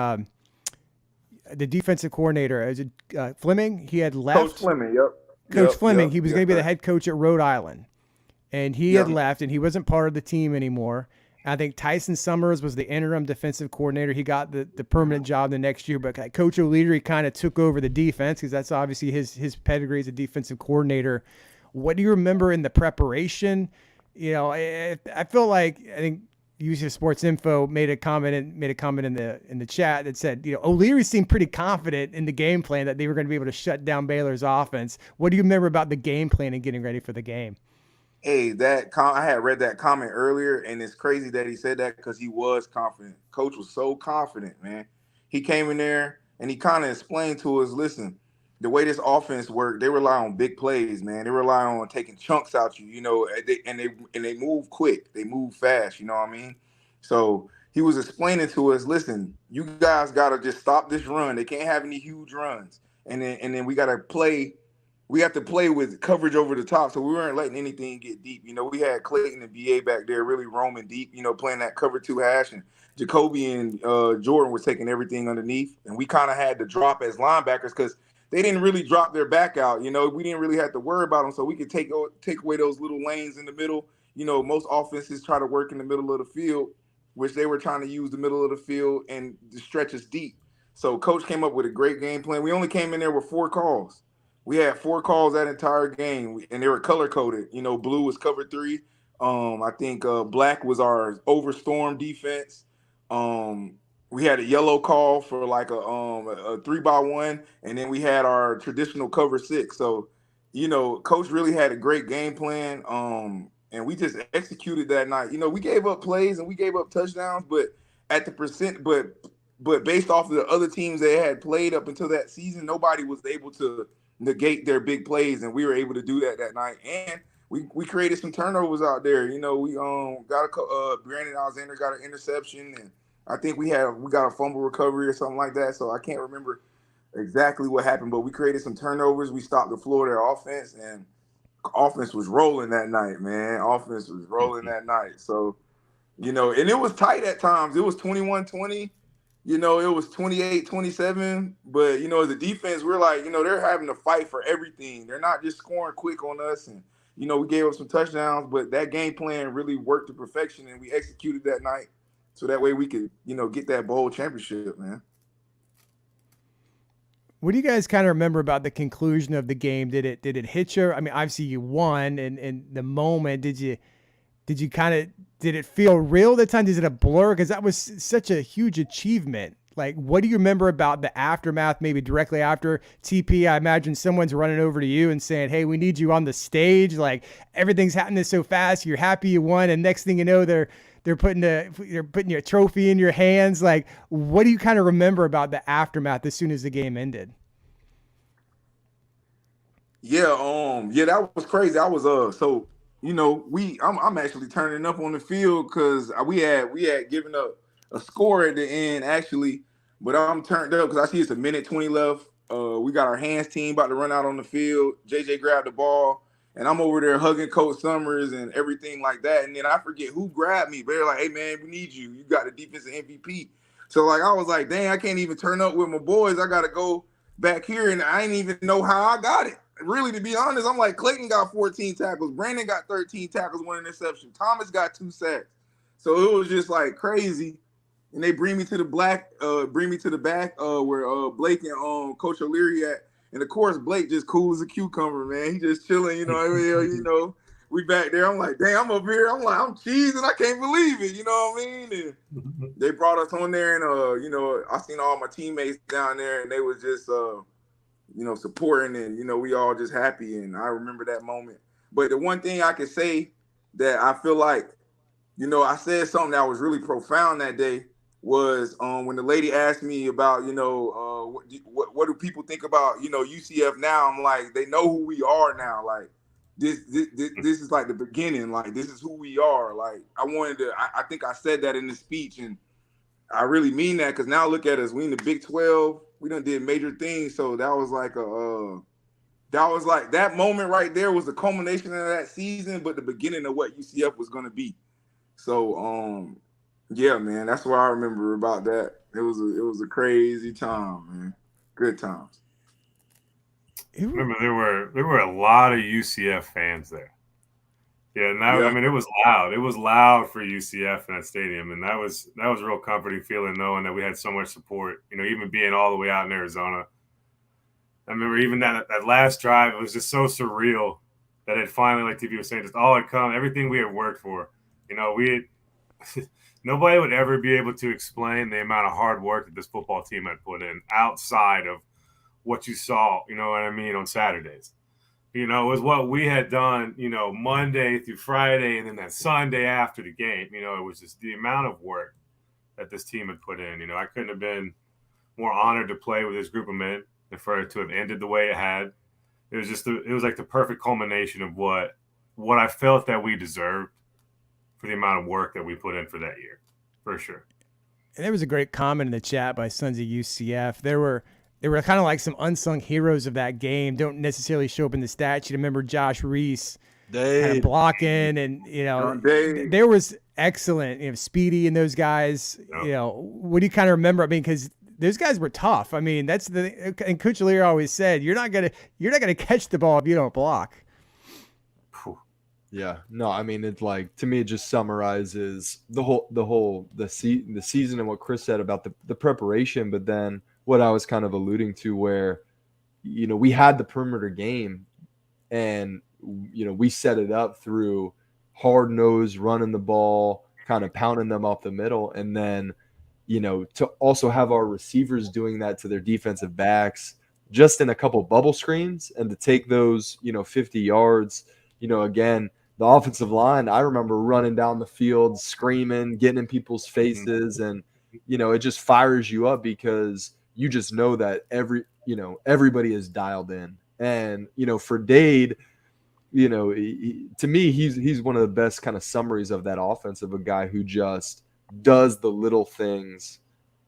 the defensive coordinator, Fleming, he had left? Coach Fleming, yep. Coach Fleming, he was going to be the head coach at Rhode Island, and he had left, and he wasn't part of the team anymore. I think Tyson Summers was the interim defensive coordinator. He got the permanent job the next year, but Coach O'Leary kind of took over the defense because that's obviously his pedigree as a defensive coordinator. What do you remember in the preparation? I feel like I think UCF Sports Info made a comment in the chat that said, O'Leary seemed pretty confident in the game plan that they were going to be able to shut down Baylor's offense. What do you remember about the game plan and getting ready for the game? Hey, I had read that comment earlier, and it's crazy that he said that because he was confident. Coach was so confident, man. He came in there and he kind of explained to us, listen, the way this offense worked, they rely on big plays, man. They rely on taking chunks out you, and they move quick. They move fast, you know what I mean? So he was explaining to us, listen, you guys got to just stop this run. They can't have any huge runs. And then we got to play we have to play with coverage over the top, so we weren't letting anything get deep. You know, we had Clayton and BA back there really roaming deep, you know, playing that cover 2 hash, and Jacoby and Jordan was taking everything underneath, and we kind of had to drop as linebackers because they didn't really drop their back out. You know, we didn't really have to worry about them, so we could take away those little lanes in the middle. You know, most offenses try to work in the middle of the field, which they were trying to use the middle of the field and stretch us deep. So coach came up with a great game plan. We only came in there with 4 calls. We had 4 calls that entire game, and they were color coded. You know, blue was cover 3. I think black was our overstorm defense. We had a yellow call for like a 3x1, and then we had our traditional cover 6. So, you know, coach really had a great game plan. And we just executed that night. You know, we gave up plays and we gave up touchdowns, but at the percent, but based off of the other teams they had played up until that season, nobody was able to negate their big plays, and we were able to do that night. And we created some turnovers out there. You know, we got Brandon Alexander got an interception, and I think we got a fumble recovery or something like that. So I can't remember exactly what happened, but we created some turnovers. We stopped the flow of their offense, and offense was rolling that night, man. Offense was rolling that night. So, you know, and it was tight at times. It was 21-20. You know, it was 28-27. But, you know, as a defense, we're like, you know, they're having to fight for everything. They're not just scoring quick on us. And, you know, we gave up some touchdowns, but that game plan really worked to perfection, and we executed that night. So that way we could, you know, get that bowl championship, man. What do you guys kind of remember about the conclusion of the game? Did it hit you? I mean, obviously you won, and in the moment, did it feel real at the time? Is it a blur? Because that was such a huge achievement. Like, what do you remember about the aftermath, maybe directly after TP? I imagine someone's running over to you and saying, hey, we need you on the stage. Like, everything's happening so fast. You're happy you won. And next thing you know, they're putting your trophy in your hands. Like, what do you kind of remember about the aftermath as soon as the game ended? Yeah, that was crazy. I was so, you know, I'm actually turning up on the field because we had given up a score at the end actually, but I'm turned up because I see it's a minute 20 left. We got our hands team about to run out on the field. JJ grabbed the ball, and I'm over there hugging Coach Summers and everything like that. And then I forget who grabbed me, but they're like, hey man, we need you. You got the defensive MVP. So like I was like, dang, I can't even turn up with my boys. I gotta go back here, and I didn't even know how I got it. Really, to be honest, I'm like, Clayton got 14 tackles. Brandon got 13 tackles, 1 interception. Thomas got 2 sacks. So it was just like crazy. And they bring me to the back where Blake and Coach O'Leary at. And of course, Blake just cool as a cucumber, man. He just chilling, you know. You know, we back there. I'm like, dang, I'm up here. I'm like, I'm cheesing. I can't believe it. You know what I mean? And they brought us on there, and you know, I seen all my teammates down there, and they was just you know, supporting, and, you know, we all just happy. And I remember that moment. But the one thing I could say that I feel like, you know, I said something that was really profound that day was when the lady asked me about, you know, what do people think about, you know, UCF now? I'm like, they know who we are now. Like, this is like the beginning. Like, this is who we are. Like, I think I said that in the speech, and I really mean that, because now look at us. We in the Big 12. We done did major things. So that was like that moment right there was the culmination of that season, but the beginning of what UCF was going to be. So, yeah, man, that's what I remember about that. It was a crazy time, man. Good times. Remember, there were a lot of UCF fans there. Yeah, and I mean, it was loud. It was loud for UCF in that stadium, and that was a real comforting feeling, knowing that we had so much support. You know, even being all the way out in Arizona. I remember even that last drive, it was just so surreal that it finally, like TV was saying, just all had come, everything we had worked for. You know, nobody would ever be able to explain the amount of hard work that this football team had put in outside of what you saw, you know what I mean, on Saturdays. You know, it was what we had done, you know, Monday through Friday, and then that Sunday after the game. You know, it was just the amount of work that this team had put in. You know, I couldn't have been more honored to play with this group of men and for it to have ended the way it had. It was just it was like the perfect culmination of what I felt that we deserved for the amount of work that we put in for that year, for sure. And there was a great comment in the chat by Sons of UCF. There were they were kind of like some unsung heroes of that game. Don't necessarily show up in the stat sheet. I remember Josh Reese kind of blocking, and there was excellent, Speedy and those guys. What do you kind of remember? I mean, because those guys were tough. I mean, and Coach Lear always said, you're not gonna catch the ball if you don't block. Yeah, no, I mean, it's like, to me, it just summarizes the season and what Chris said about the preparation, but then what I was kind of alluding to, where, we had the perimeter game, and, we set it up through hard nose, running the ball, kind of pounding them off the middle. And then, to also have our receivers doing that to their defensive backs, just in a couple bubble screens, and to take those, 50 yards, again, the offensive line, I remember running down the field, screaming, getting in people's faces. And, it just fires you up, because you just know that everybody is dialed in. And, for Dade, to me, he's one of the best kind of summaries of that offense, of a guy who just does the little things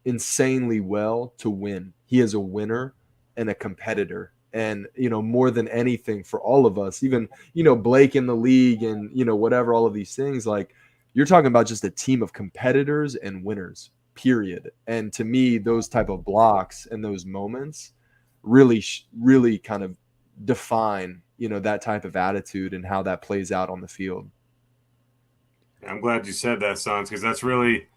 insanely well to win. He is a winner and a competitor. And, more than anything, for all of us, even, Blake in the league and, whatever, all of these things, like, you're talking about just a team of competitors and winners, period. And to me, those type of blocks and those moments really, really kind of define, that type of attitude and how that plays out on the field. I'm glad you said that, Sons, because that's really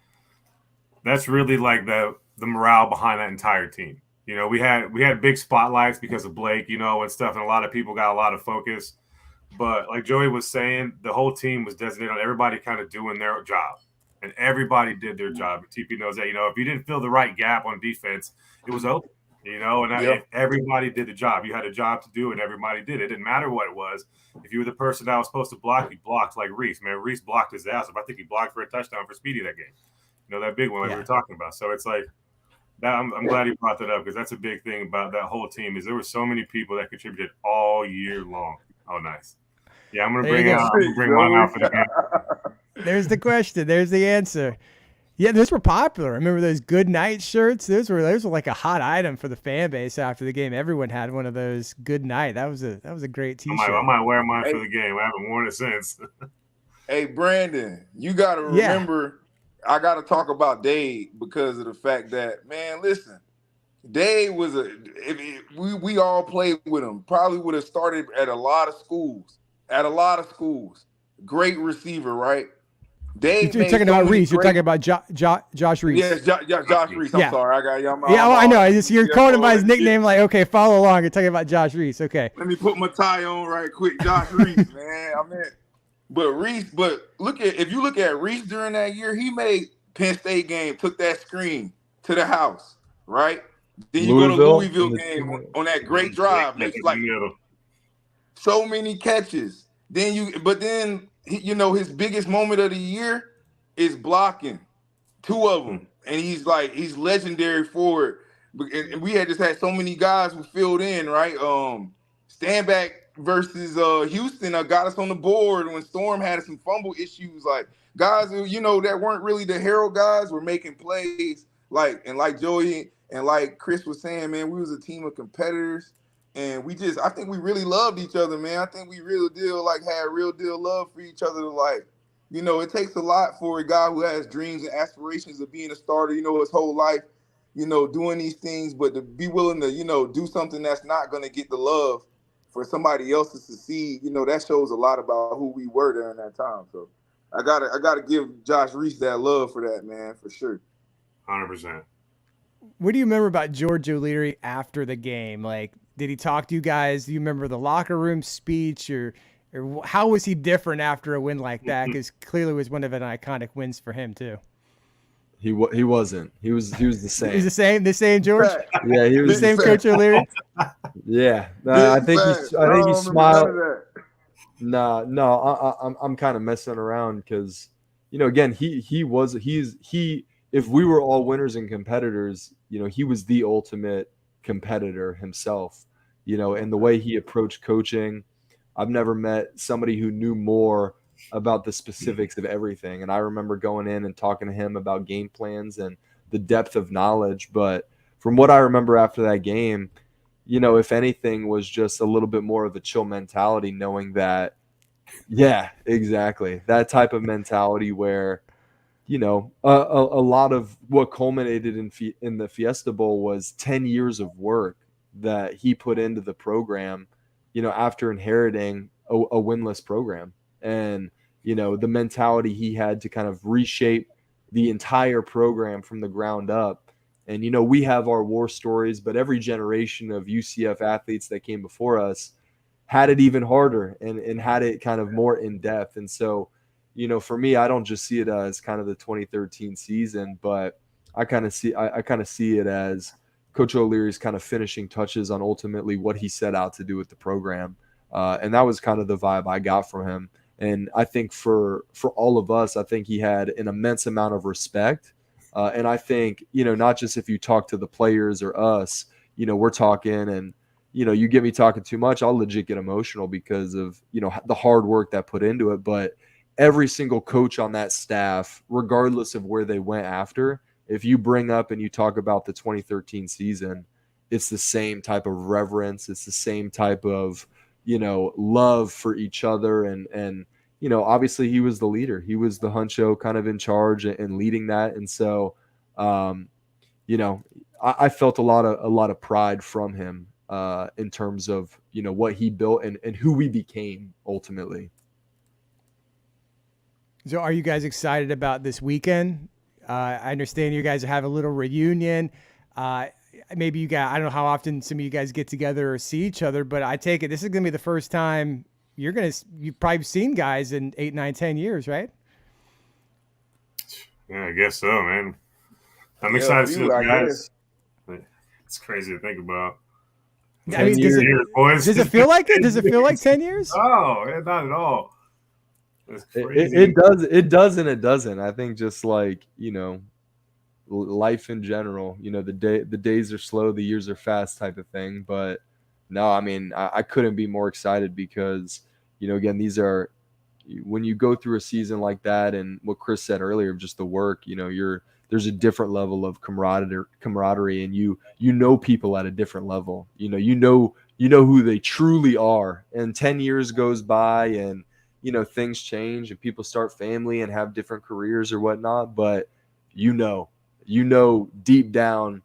like the morale behind that entire team. We had big spotlights because of Blake, and stuff, and a lot of people got a lot of focus. But like Joey was saying, the whole team was designated on everybody kind of doing their job, and everybody did their job. And TP knows that, if you didn't fill the right gap on defense, it was open, and everybody did the job. You had a job to do, and everybody did it. It didn't matter what it was. If you were the person that was supposed to block, you blocked, like Reese. Man, Reese blocked his ass off. I think he blocked for a touchdown for Speedy that game. That big one like we were talking about. So it's like, I'm glad you brought that up, because that's a big thing about that whole team, is there were so many people that contributed all year long. Oh, nice. Yeah, I'm gonna bring mine out for the game. There's the question. There's the answer. Yeah, those were popular. I remember those good night shirts. Those were like a hot item for the fan base after the game. Everyone had one of those good night. That was a great T-shirt. I might wear mine for the game. I haven't worn it since. Hey, Brandon, you got to remember. I got to talk about Dade, because of the fact that, man, listen, Dade was we all played with him. Probably would have started at a lot of schools. Great receiver, right? Dade. You're talking about Reese. You're talking about Josh Reese. Yes, Josh Reese. I'm sorry. I got y'all. I know. You're calling him by his nickname. Like, okay, follow along. You're talking about Josh Reese. Okay. Let me put my tie on right quick. Josh Reese, man. If you look at Reese during that year, he made Penn State game, took that screen to the house, right? Then you go to Louisville game on that great drive, makes like so many catches. Then his biggest moment of the year is blocking 2 of them, and he's legendary for it. And we had so many guys who filled in, right? Standback versus Houston got us on the board when Storm had some fumble issues. Like, guys who, that weren't really the hero guys were making plays. Like Joey and like Chris was saying, man, we was a team of competitors, and I think we really loved each other, man. I think we really had real deal love for each other. It takes a lot for a guy who has dreams and aspirations of being a starter, his whole life, doing these things, but to be willing to, do something that's not going to get the love for somebody else to succeed, that shows a lot about who we were during that time. So I gotta give Josh Reese that love for that, man, for sure. 100%. What do you remember about George O'Leary after the game? Like, did he talk to you guys? Do you remember the locker room speech, or how was he different after a win like that? Because clearly it was one of an iconic wins for him too. He wasn't. He was the same. He's the same George. Yeah, he was the same Coach O'Leary. Yeah, I think he smiled. No, I'm kind of messing around, because again, he if we were all winners and competitors, he was the ultimate competitor himself, and the way he approached coaching, I've never met somebody who knew more about the specifics of everything. And I remember going in and talking to him about game plans and the depth of knowledge. But from what I remember after that game, if anything, was just a little bit more of a chill mentality, knowing that, yeah, exactly, that type of mentality where, a lot of what culminated in the Fiesta Bowl was 10 years of work that he put into the program, after inheriting a winless program. And, the mentality he had to kind of reshape the entire program from the ground up. And, we have our war stories, but every generation of UCF athletes that came before us had it even harder and had it kind of more in depth. And so, for me, I don't just see it as kind of the 2013 season, but I kind of see it as Coach O'Leary's kind of finishing touches on ultimately what he set out to do with the program. And that was kind of the vibe I got from him. And I think for all of us, I think he had an immense amount of respect. And I think, not just if you talk to the players or us, we're talking, and, you get me talking too much, I'll legit get emotional because of, the hard work that put into it. But every single coach on that staff, regardless of where they went after, if you bring up and you talk about the 2013 season, it's the same type of reverence. It's the same type of, love for each other. And, obviously he was the leader. He was the huncho, kind of in charge and leading that. And so, I felt a lot of pride from him in terms of, what he built and who we became ultimately. So are you guys excited about this weekend? I understand you guys have a little reunion. Maybe you guys, I don't know how often some of you guys get together or see each other, but I take it this is going to be the first time you've probably seen guys in 8, 9, 10 years, right? Yeah, I guess so, man. I'm excited to see those guys. It's crazy to think about. I mean, does it feel like it? Does it feel like 10 years? Oh, not at all. It does and it doesn't. I think just like, life in general, the days are slow, the years are fast type of thing. But no, I mean, I couldn't be more excited because, again, these are, when you go through a season like that and what Chris said earlier, just the work, there's a different level of camaraderie, and you know people at a different level. You know who they truly are. And 10 years goes by, and things change, and people start family and have different careers or whatnot. But deep down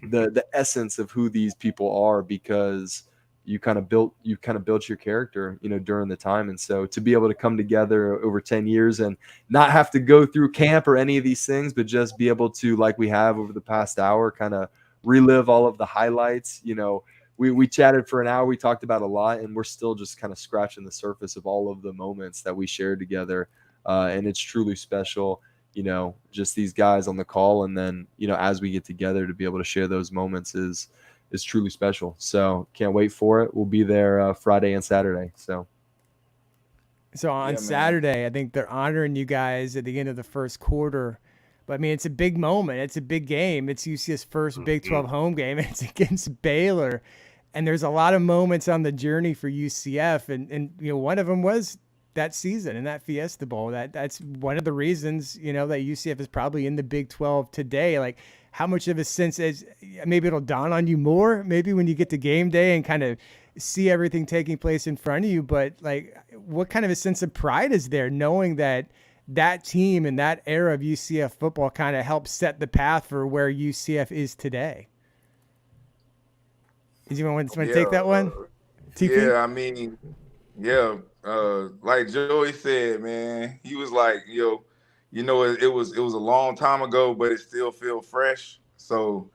the essence of who these people are, because you kind of built your character, during the time. And so to be able to come together over 10 years and not have to go through camp or any of these things, but just be able to, like we have over the past hour, kind of relive all of the highlights. We chatted for an hour, we talked about a lot, and we're still just kind of scratching the surface of all of the moments that we shared together. And it's truly special, just these guys on the call. And then, as we get together to be able to share those moments is truly special. So can't wait for it. We'll be there Friday and Saturday. So on Saturday, I think they're honoring you guys at the end of the first quarter. But I mean, it's a big moment. It's a big game. It's UCF's first Big 12 home game. It's against Baylor. And there's a lot of moments on the journey for UCF. And one of them was that season and that Fiesta Bowl. That's one of the reasons, that UCF is probably in the Big 12 today. Like, how much of a sense is, maybe it'll dawn on you more, maybe when you get to game day and kind of see everything taking place in front of you. But like, what kind of a sense of pride is there knowing that team and that era of UCF football kind of helped set the path for where UCF is today? Does anyone want to take that one? TP? Yeah, I mean, like Joey said, man, he was like, it was a long time ago, but it still feels fresh. So,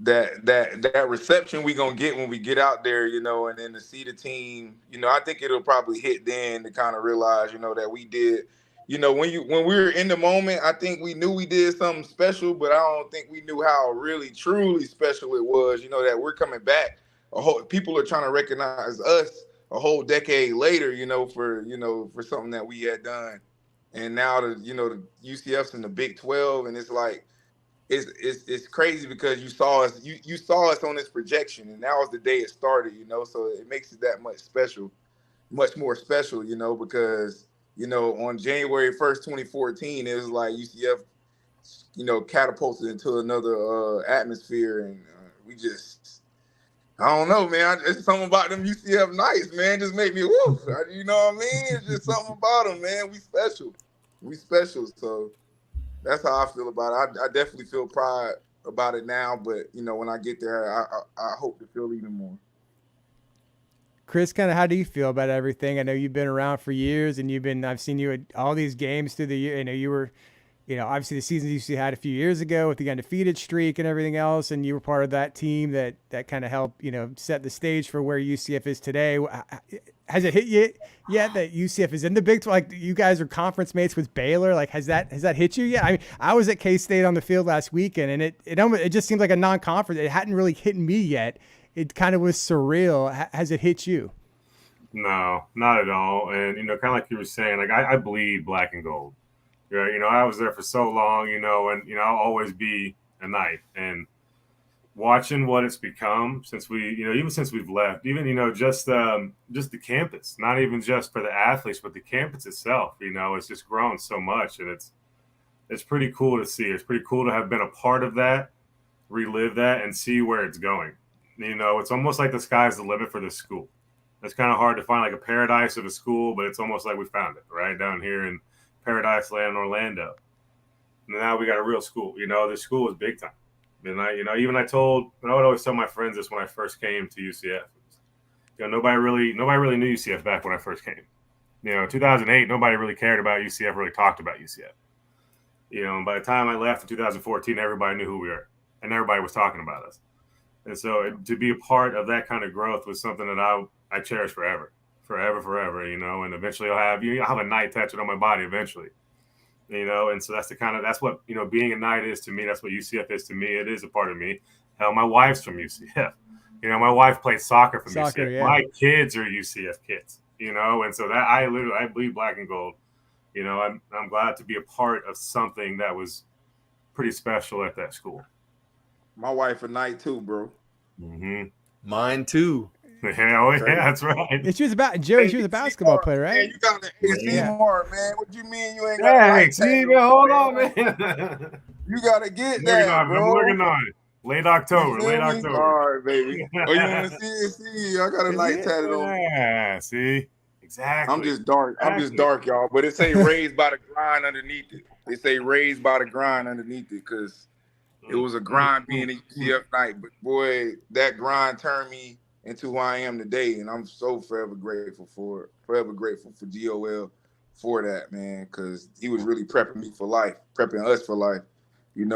that reception we gonna get when we get out there, and then to see the team, I think it'll probably hit then to kind of realize, that we did, when we were in the moment, I think we knew we did something special, but I don't think we knew how really truly special it was, that we're coming back. People are trying to recognize us a whole decade later, for something that we had done. And now the UCF's in the Big 12, and it's like it's crazy because you saw us on this projection, and that was the day it started, so it makes it that much more special, because on January 1st, 2014, it was like UCF catapulted into another atmosphere, and we just, I don't know, man. It's something about them UCF nights, man. Just make me woof. You know what I mean? It's just something about them, man. We special. So that's how I feel about it. I definitely feel pride about it now, but when I get there, I hope to feel even more. Chris, kind of how do you feel about everything? I know you've been around for years, and I've seen you at all these games through the year. I know you were, obviously the seasons you had a few years ago with the undefeated streak and everything else, and you were part of that team that kind of helped, set the stage for where UCF is today. Has it hit you yet that UCF is in the Big 12? Like, you guys are conference mates with Baylor. Like, has that hit you yet? I mean, I was at K-State on the field last weekend, and it just seemed like a non-conference. It hadn't really hit me yet. It kind of was surreal. Has it hit you? No, not at all. And, kind of like you were saying, like, I bleed black and gold. I was there for so long, and, I'll always be a Knight. And watching what it's become since even since we've left, even, just the campus, not even just for the athletes, but the campus itself, it's just grown so much. And it's pretty cool to see. It's pretty cool to have been a part of that, relive that, and see where it's going. It's almost like the sky's the limit for this school. It's kind of hard to find like a paradise of a school, but it's almost like we found it right down here in Paradise Land, Orlando. And now we got a real school. This school is big time. And I would always tell my friends this when I first came to UCF. Nobody really knew UCF back when I first came. 2008, nobody really cared about UCF, really talked about UCF. And by the time I left in 2014, everybody knew who we were, and everybody was talking about us. And so to be a part of that kind of growth was something that I cherish forever, and eventually I'll have a Knight tattooed on my body eventually, and so that's what, being a Knight is to me. That's what UCF is to me. It is a part of me. Hell, my wife's from UCF. My wife plays soccer from UCF. Yeah. My kids are UCF kids, and so that I bleed black and gold. I'm glad to be a part of something that was pretty special at that school. My wife a Knight too, bro. Mm-hmm. Mine too. Hell yeah, that's right. And she was a basketball player, right? Man, you got the AC man. What you mean you ain't got hold on, man. You gotta get that, bro. I'm working on it. Late October. All right, baby. Oh, you want to see? I got a Knight tatted on. Yeah, see? Exactly. I'm just dark, y'all. But it say raised by the grind underneath it. They say raised by the grind underneath it because it was a grind being a UCF Knight. But boy, that grind turned me into who I am today, and I'm so forever grateful for it. Forever grateful for GOL for that, man, because he was really prepping me for life, prepping us for life, and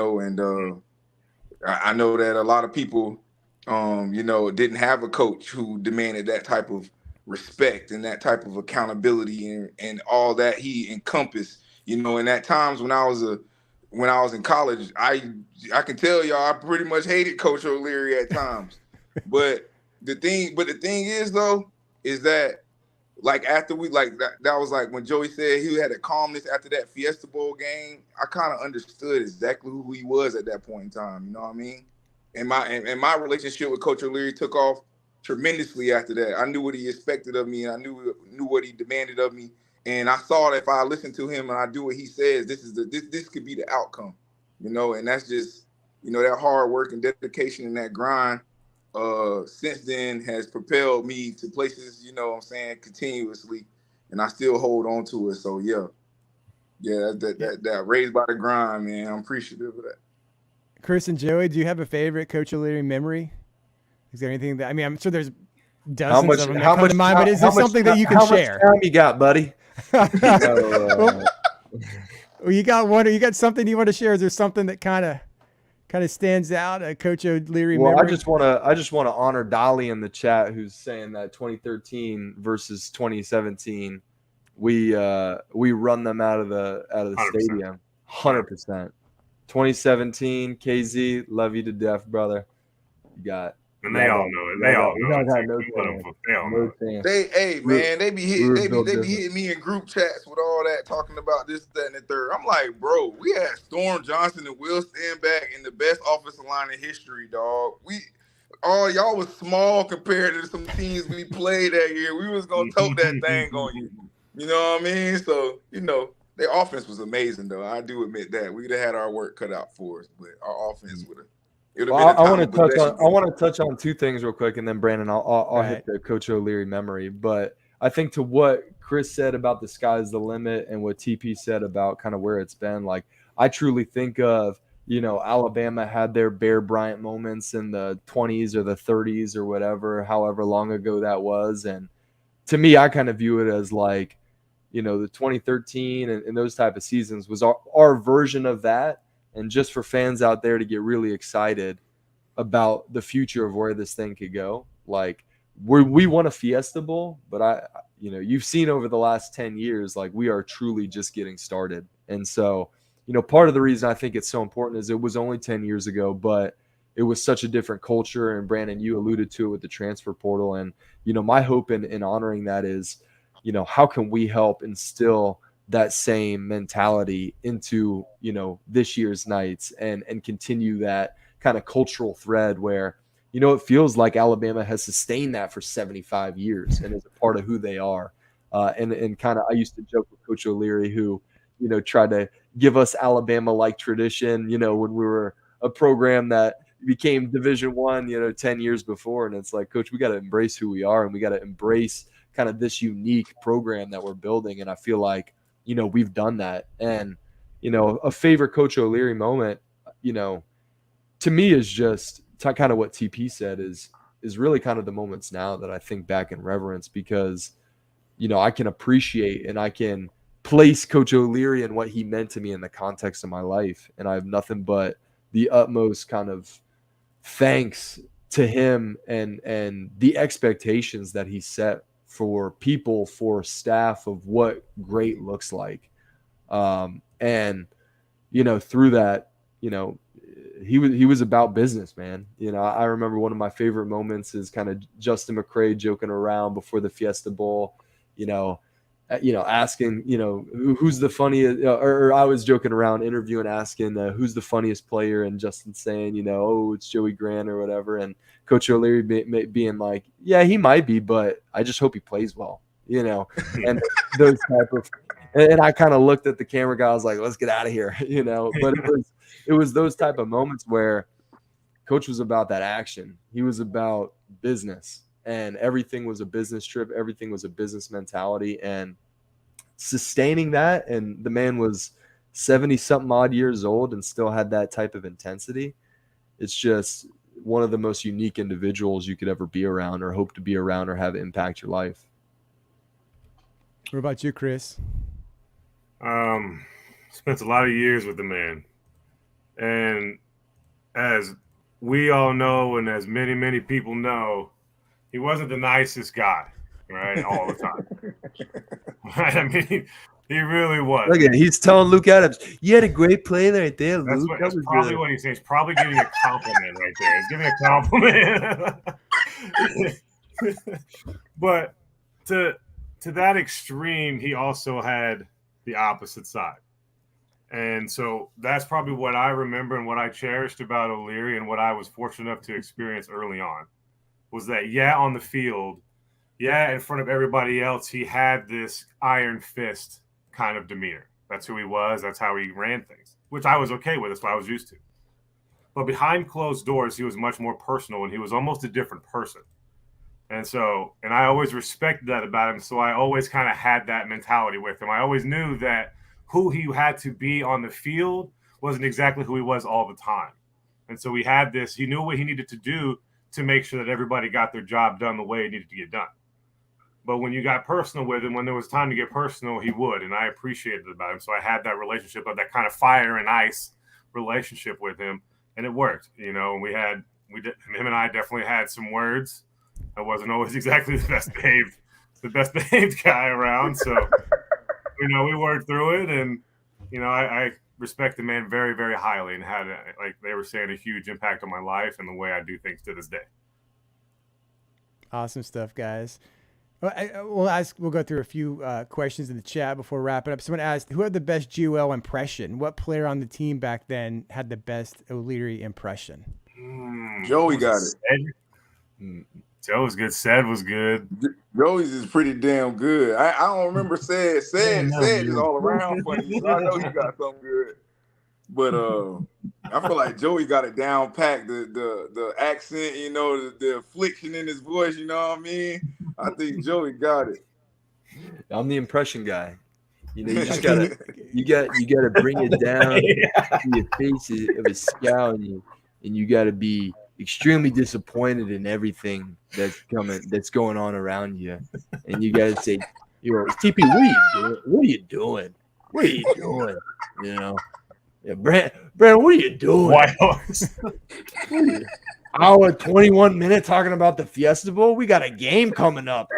I know that a lot of people, didn't have a coach who demanded that type of respect and that type of accountability and all that he encompassed, and at times when I was in college, I can tell y'all I pretty much hated Coach O'Leary at times, but the thing is though, is that like after we that was like when Joey said he had a calmness after that Fiesta Bowl game, I kind of understood exactly who he was at that point in time. You know what I mean? And my relationship with Coach O'Leary took off tremendously after that. I knew what he expected of me, and I knew what he demanded of me. And I saw that if I listen to him and I do what he says, this could be the outcome, and that's just, that hard work and dedication and that grind since then has propelled me to places, continuously, and I still hold on to it. So that raised by the grind, man, I'm appreciative of that. Chris and Joey, do you have a favorite Coach O'Leary memory? Is there anything that, I'm sure there's dozens of them that come to mind, but is there something that you can share? How much time you got, buddy? Well, you got one, or you got something you want to share? Is there something that kind of stands out, a Coach O'Leary memory? I just want to honor Dolly in the chat, who's saying that 2013 versus 2017, we run them out of the 100%. Stadium, 100%. 2017, KZ, love you to death, brother. You got. And they all know it. They all know it. They be hitting me in group chats with all that, talking about this, that, and the third. I'm like, bro, we had Storm Johnson and Will Stanback in the best offensive line in history, dog. Y'all was small compared to some teams we played that year. We was gonna tote that thing on you. You know what I mean? So, Their offense was amazing, though. I do admit that. We'd have had our work cut out for us, but our offense would have. Well, I want to touch on two things real quick, and then Brandon, I'll hit the Coach O'Leary memory. But I think to what Chris said about the sky's the limit, and what TP said about kind of where it's been, like I truly think of, Alabama had their Bear Bryant moments in the 20s or the 30s or whatever, however long ago that was, and to me, I kind of view it as like, the 2013 and those type of seasons was our version of that. And just for fans out there to get really excited about the future of where this thing could go, like we won a Fiesta Bowl, but you've seen over the last 10 years, like we are truly just getting started. And so, part of the reason I think it's so important is it was only 10 years ago, but it was such a different culture. And Brandon, you alluded to it with the transfer portal. And, my hope in honoring that is, how can we help instill that same mentality into, this year's Knights and continue that kind of cultural thread where, it feels like Alabama has sustained that for 75 years and is a part of who they are. And kind of, I used to joke with Coach O'Leary, who, tried to give us Alabama-like tradition, when we were a program that became Division I, 10 years before. And it's like, Coach, we got to embrace who we are, and we got to embrace kind of this unique program that we're building. And I feel like, we've done that. And, a favorite Coach O'Leary moment, to me is just kind of what TP said is really kind of the moments now that I think back in reverence, because, I can appreciate and I can place Coach O'Leary and what he meant to me in the context of my life. And I have nothing but the utmost kind of thanks to him and the expectations that he set for people, for staff, of what great looks like. And, through that, he was about business, man. I remember one of my favorite moments is kind of Justin McCray joking around before the Fiesta Bowl, asking, who's the funniest, or I was joking around interviewing, asking who's the funniest player, and Justin saying, oh, it's Joey Grant or whatever. And Coach O'Leary being like, yeah, he might be, but I just hope he plays well, and those type of, and I kind of looked at the camera guy, I was like, let's get out of here, but it was those type of moments where Coach was about that action. He was about business, and everything was a business trip. Everything was a business mentality, and sustaining that. And the man was 70 something odd years old and still had that type of intensity. It's just one of the most unique individuals you could ever be around, or hope to be around, or have impact your life. What about you, Chris? Spent a lot of years with the man. And as we all know, and as many, many people know, he wasn't the nicest guy, right? All the time. Right? I mean, he really was. Look at, he's telling Luke Adams, you had a great play right there, Luke. That's probably what he's saying. He's probably giving a compliment right there. He's giving a compliment. But to that extreme, he also had the opposite side. And so that's probably what I remember and what I cherished about O'Leary, and what I was fortunate enough to experience early on, was that, on the field, in front of everybody else, he had this iron fist kind of demeanor. That's who he was. That's how he ran things, which I was okay with. That's what I was used to. But behind closed doors, he was much more personal, and he was almost a different person. And so, and I always respected that about him. So I always kind of had that mentality with him. I always knew that who he had to be on the field wasn't exactly who he was all the time. And so he knew what he needed to do to make sure that everybody got their job done the way it needed to get done. But when you got personal with him, when there was time to get personal, he would. And I appreciated it about him. So I had that relationship, of that kind of fire and ice relationship with him. And it worked. Him and I definitely had some words. I wasn't always exactly the best behaved guy around. So, we worked through it, and, I respect the man very, very highly, and had, like they were saying, a huge impact on my life and the way I do things to this day. Awesome stuff, guys. We'll go through a few questions in the chat before wrapping up. Someone asked, who had the best GOL impression? What player on the team back then had the best O'Leary impression? Joey got it. Joe was good. Said was good. Joey's is pretty damn good. I don't remember said is all around funny. So I know he got something good. But I feel like Joey got it down packed. The accent, the affliction in his voice, you know what I mean? I think Joey got it. I'm the impression guy. You just gotta bring it down to your face of a scowl, and you gotta be extremely disappointed in everything that's going on around you, and you gotta say, TP, what are you doing? What are you doing? Yeah, Brand, what are you doing? White Horse. Hour 21 minutes talking about the Fiesta Bowl. We got a game coming up.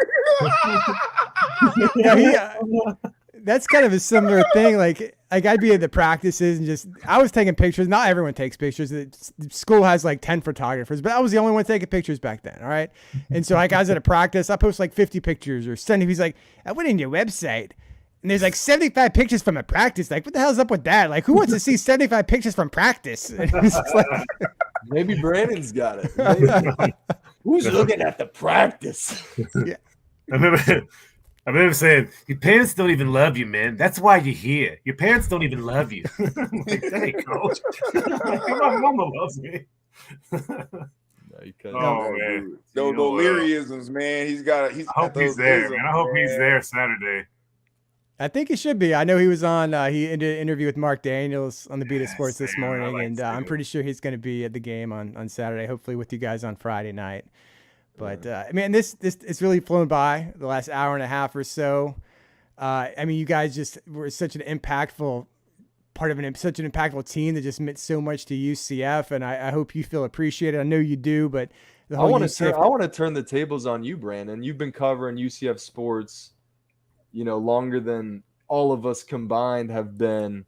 That's kind of a similar thing. Like I'd be at the practices and I was taking pictures. Not everyone takes pictures. The school has like 10 photographers, but I was the only one taking pictures back then. All right. And so I was at a practice. I post like 50 pictures or 70. He's like, I went in your website and there's like 75 pictures from a practice. Like, what the hell's up with that? Like, who wants to see 75 pictures from practice? Maybe Brandon's got it. Maybe. Who's looking at the practice? Yeah. I remember saying, your parents don't even love you, man. That's why you're here. Your parents don't even love you. I'm like, dang, coach. My mama loves me. Man. Those Learyisms, man. I hope he's there, man. I hope he's there Saturday. I think he should be. I know he was on. He did an interview with Mark Daniels on the Beat of Sports this morning, and I'm pretty sure he's going to be at the game on Saturday. Hopefully with you guys on Friday night. But this it's really flown by the last hour and a half or so. You guys just were such an impactful part of such an impactful team that just meant so much to UCF, and I hope you feel appreciated. I know you do, but I want to turn the tables on you, Brandon. You've been covering UCF sports, longer than all of us combined have been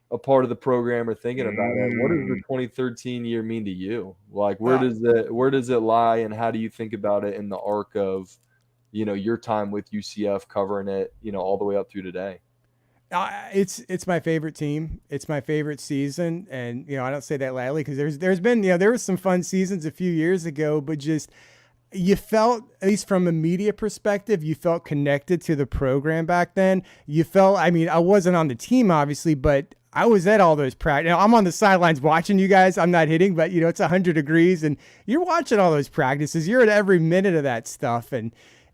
a part of the program or thinking about it. What does the 2013 year mean to you? Like, where does it lie, and how do you think about it in the arc of, your time with UCF covering it, all the way up through today? It's my favorite team. It's my favorite season, and I don't say that lightly because there's been there was some fun seasons a few years ago, but just you felt, at least from a media perspective, you felt connected to the program back then. You felt, I wasn't on the team obviously, but I was at all those practices. I'm on the sidelines watching you guys. I'm not hitting, but it's 100 degrees and you're watching all those practices. You're at every minute of that stuff. And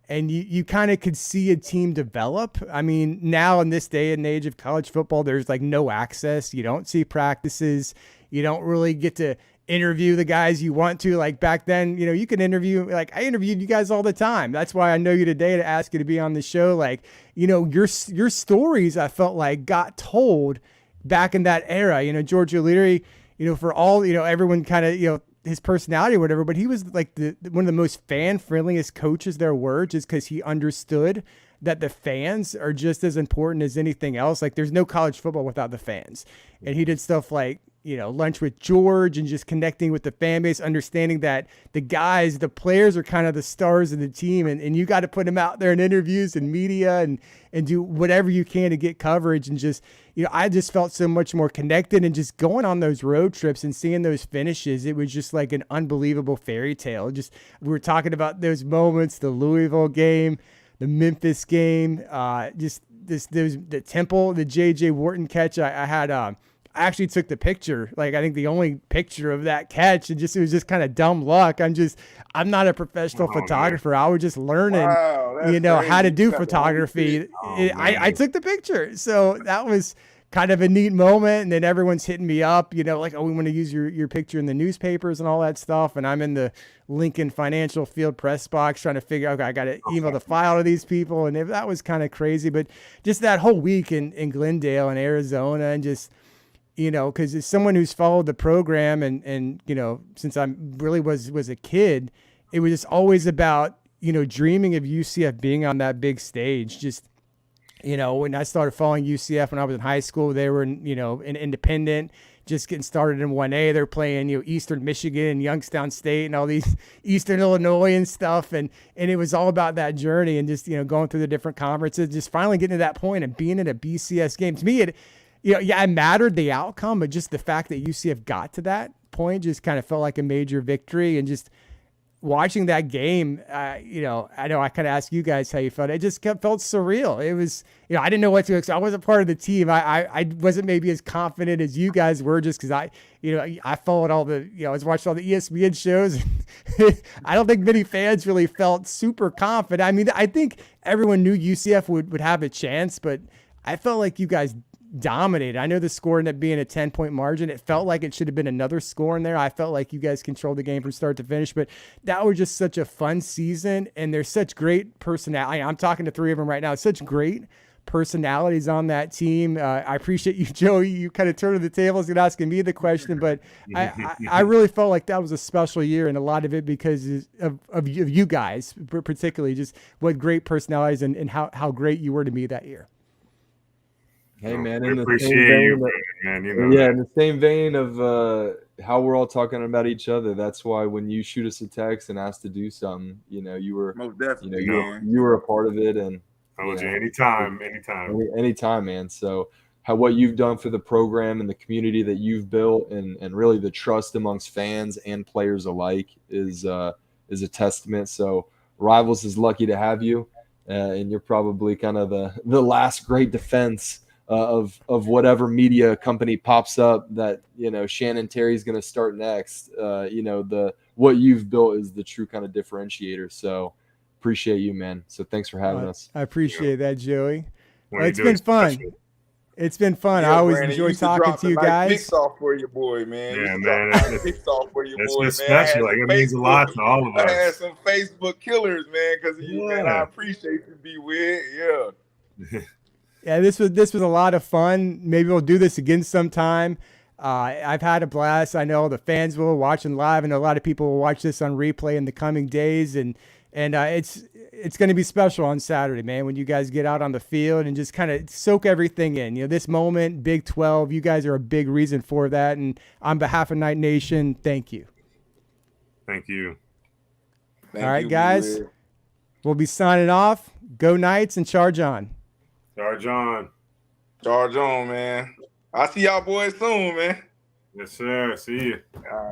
you kind of could see a team develop. Now in this day and age of college football, there's like no access. You don't see practices. You don't really get to interview the guys you want to. Like back then, you could interview, like I interviewed you guys all the time. That's why I know you today to ask you to be on the show. Like, your stories I felt like got told back in that era. George O'Leary, for all, everyone kind of, his personality or whatever, but he was like one of the most fan friendliest coaches there were, just because he understood that the fans are just as important as anything else. Like there's no college football without the fans. And he did stuff like, lunch with George and just connecting with the fan base, understanding that the players are kind of the stars of the team, and you got to put them out there in interviews and media and do whatever you can to get coverage. And just, I just felt so much more connected, and just going on those road trips and seeing those finishes, it was just like an unbelievable fairy tale. Just, we were talking about those moments, the Louisville game, the Memphis game, the Temple, the JJ Wharton catch. I actually took the picture, like I think the only picture of that catch, and it was just kind of dumb luck. I'm not a professional photographer. Man. I was just learning, how to do photography. I took the picture. So that was kind of a neat moment. And then everyone's hitting me up, like, oh, we want to use your picture in the newspapers and all that stuff. And I'm in the Lincoln Financial Field press box trying to figure out, okay, I got to email the file to these people. And that was kind of crazy, but just that whole week in Glendale and Arizona, and just, because as someone who's followed the program and since I really was a kid, it was just always about, dreaming of UCF being on that big stage. Just, when I started following UCF when I was in high school, they were, an independent, just getting started in 1A. They're playing, Eastern Michigan and Youngstown State and all these Eastern Illinois and stuff. And it was all about that journey and just, going through the different conferences, just finally getting to that point and being in a BCS game. To me, it mattered the outcome, but just the fact that UCF got to that point just kind of felt like a major victory. And just watching that game, you know I kind of asked you guys how you felt. It just felt surreal. It was, you know, I didn't know what to expect. I wasn't part of the team. I wasn't maybe as confident as you guys were, just because I followed all the, you know, I was watching all the ESPN shows. I don't think many fans really felt super confident. I mean, I think everyone knew UCF would have a chance, but I felt like you guys dominated. I know the score ended up being a 10-point margin. It felt like it should have been another score in there. I felt like you guys controlled the game from start to finish, but that was just such a fun season, and there's such great personality. I'm talking to three of them right now. Such great personalities on that team. I appreciate you, Joey. You kind of turned the tables and asking me the question, but I really felt like that was a special year, and a lot of it because of you guys, particularly just what great personalities and how great you were to me that year. Hey man, We in the appreciate same vein you, of, man. You know yeah, that. in the same vein of how we're all talking about each other. That's why when you shoot us a text and ask to do something, you know, you were, Most you know, definitely, man. you were a part of it, and Told you you know, anytime. anytime, man. So what you've done for the program and the community that you've built, and really the trust amongst fans and players alike is a testament. So Rivals is lucky to have you, and you're probably kind of the last great defense of whatever media company pops up that, you know, Shannon Terry's going to start next. You know, what you've built is the true kind of differentiator. So appreciate you, man. So thanks for having us. I appreciate that, Joey. When It's you do been it fun. special. It's been fun. Yeah, I always Brandon, enjoy used to talking drop to you the nice guys. Picks off for your boy, man. Yeah, Used to man, drop nice picks off for your That's boy, just man. I had special. Like, some it means a lot to all of I had us. some Facebook killers, man, because of you, man. I Yeah. appreciate you, be with. Yeah. Yeah, this was a lot of fun. Maybe we'll do this again sometime. I've had a blast. I know the fans will watching live, and a lot of people will watch this on replay in the coming days. And it's going to be special on Saturday, man, when you guys get out on the field and just kind of soak everything in. You know, this moment, Big 12, you guys are a big reason for that. And on behalf of Night Nation, thank you. Thank you. Thank All right, you, guys, B-Wid. we'll be signing off. Go Knights and charge on. Charge on. Charge on, man. I'll see y'all boys soon, man. Yes, sir. See you. All right.